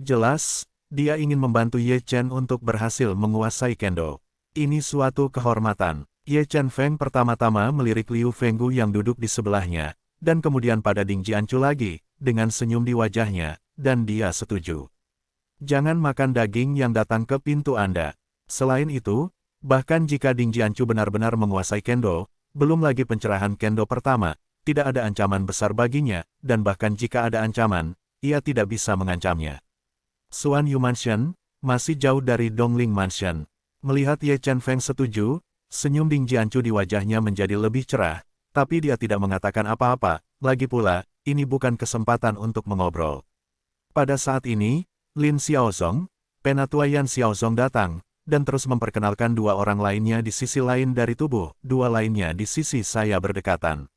Jelas, dia ingin membantu Ye Chen untuk berhasil menguasai Kendo. Ini suatu kehormatan. Ye Chen Feng pertama-tama melirik Liu Fenggu yang duduk di sebelahnya, dan kemudian pada Ding Jianchu lagi, dengan senyum di wajahnya, dan dia setuju. Jangan makan daging yang datang ke pintu Anda. Selain itu, bahkan jika Ding Jianchu benar-benar menguasai Kendo, belum lagi pencerahan Kendo pertama, tidak ada ancaman besar baginya, dan bahkan jika ada ancaman, ia tidak bisa mengancamnya. Xuan Yu Mansion, masih jauh dari Dongling Mansion. Melihat Ye Chen Feng setuju, senyum Ding Jianchu di wajahnya menjadi lebih cerah, tapi dia tidak mengatakan apa-apa, lagi pula, ini bukan kesempatan untuk mengobrol. Pada saat ini, Lin Xiaozong, Penatua Yan Xiaozong datang, dan terus memperkenalkan dua orang lainnya di sisi lain dari tubuh, dua lainnya di sisi saya berdekatan.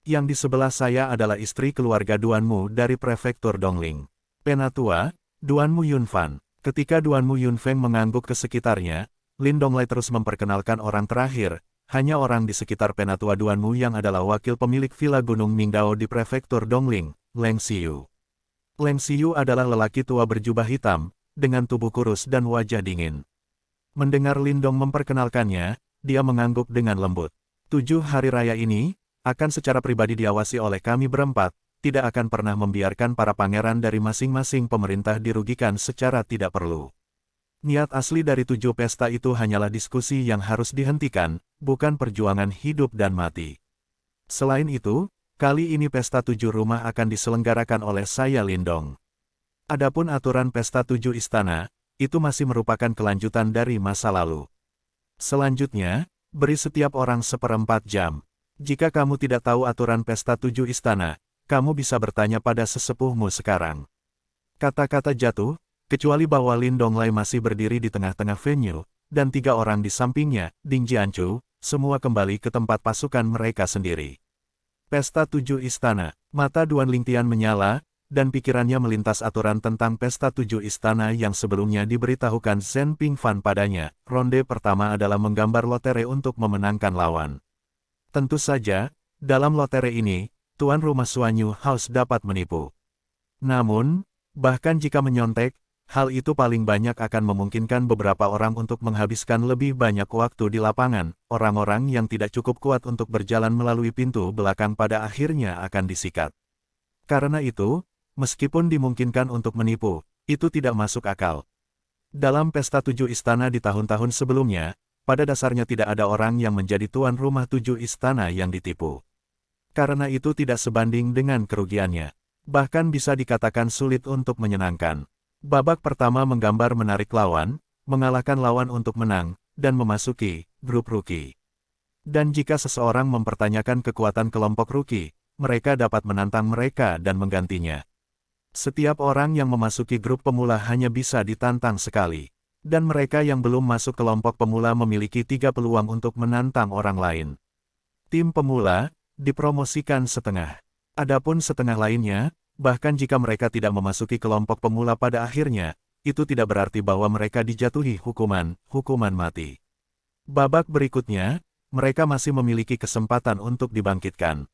Yang di sebelah saya adalah istri keluarga Duanmu dari prefektur Dongling. Penatua, Duanmu Yunfan. Ketika Duanmu Yunfeng mengangguk ke sekitarnya, Lin Donglai terus memperkenalkan orang terakhir, hanya orang di sekitar Penatua Duanmu yang adalah wakil pemilik Villa Gunung Mingdao di prefektur Dongling, Leng Xiyu. Leng Xiyu adalah lelaki tua berjubah hitam, dengan tubuh kurus dan wajah dingin. Mendengar Lindong memperkenalkannya, dia mengangguk dengan lembut. 7 hari raya ini, akan secara pribadi diawasi oleh kami berempat, tidak akan pernah membiarkan para pangeran dari masing-masing pemerintah dirugikan secara tidak perlu. Niat asli dari 7 pesta itu hanyalah diskusi yang harus dihentikan, bukan perjuangan hidup dan mati. Selain itu, kali ini pesta 7 rumah akan diselenggarakan oleh saya Lindong. Adapun aturan pesta 7 istana, itu masih merupakan kelanjutan dari masa lalu. Selanjutnya, beri setiap orang 1/4 jam. Jika kamu tidak tahu aturan pesta 7 istana, kamu bisa bertanya pada sesepuhmu sekarang. Kata-kata jatuh, kecuali bahwa Lin Donglai masih berdiri di tengah-tengah venue, dan 3 orang di sampingnya, Ding Jianchu, semua kembali ke tempat pasukan mereka sendiri. Pesta 7 istana, mata Duan Lingtian menyala, dan pikirannya melintas aturan tentang pesta 7 istana yang sebelumnya diberitahukan Zhen Pingfan padanya. Ronde pertama adalah menggambar lotere untuk memenangkan lawan. Tentu saja, dalam lotere ini, tuan rumah Xuanyu House dapat menipu. Namun, bahkan jika menyontek, hal itu paling banyak akan memungkinkan beberapa orang untuk menghabiskan lebih banyak waktu di lapangan. Orang-orang yang tidak cukup kuat untuk berjalan melalui pintu belakang pada akhirnya akan disikat. Karena itu, meskipun dimungkinkan untuk menipu, itu tidak masuk akal. Dalam pesta 7 istana di tahun-tahun sebelumnya, pada dasarnya tidak ada orang yang menjadi tuan rumah 7 istana yang ditipu. Karena itu tidak sebanding dengan kerugiannya. Bahkan bisa dikatakan sulit untuk menyenangkan. Babak pertama menggambar menarik lawan, mengalahkan lawan untuk menang, dan memasuki grup rookie. Dan jika seseorang mempertanyakan kekuatan kelompok rookie, mereka dapat menantang mereka dan menggantinya. Setiap orang yang memasuki grup pemula hanya bisa ditantang sekali. Dan mereka yang belum masuk kelompok pemula memiliki 3 peluang untuk menantang orang lain. Tim pemula dipromosikan setengah. Adapun setengah lainnya, bahkan jika mereka tidak memasuki kelompok pemula pada akhirnya, itu tidak berarti bahwa mereka dijatuhi hukuman mati. Babak berikutnya, mereka masih memiliki kesempatan untuk dibangkitkan.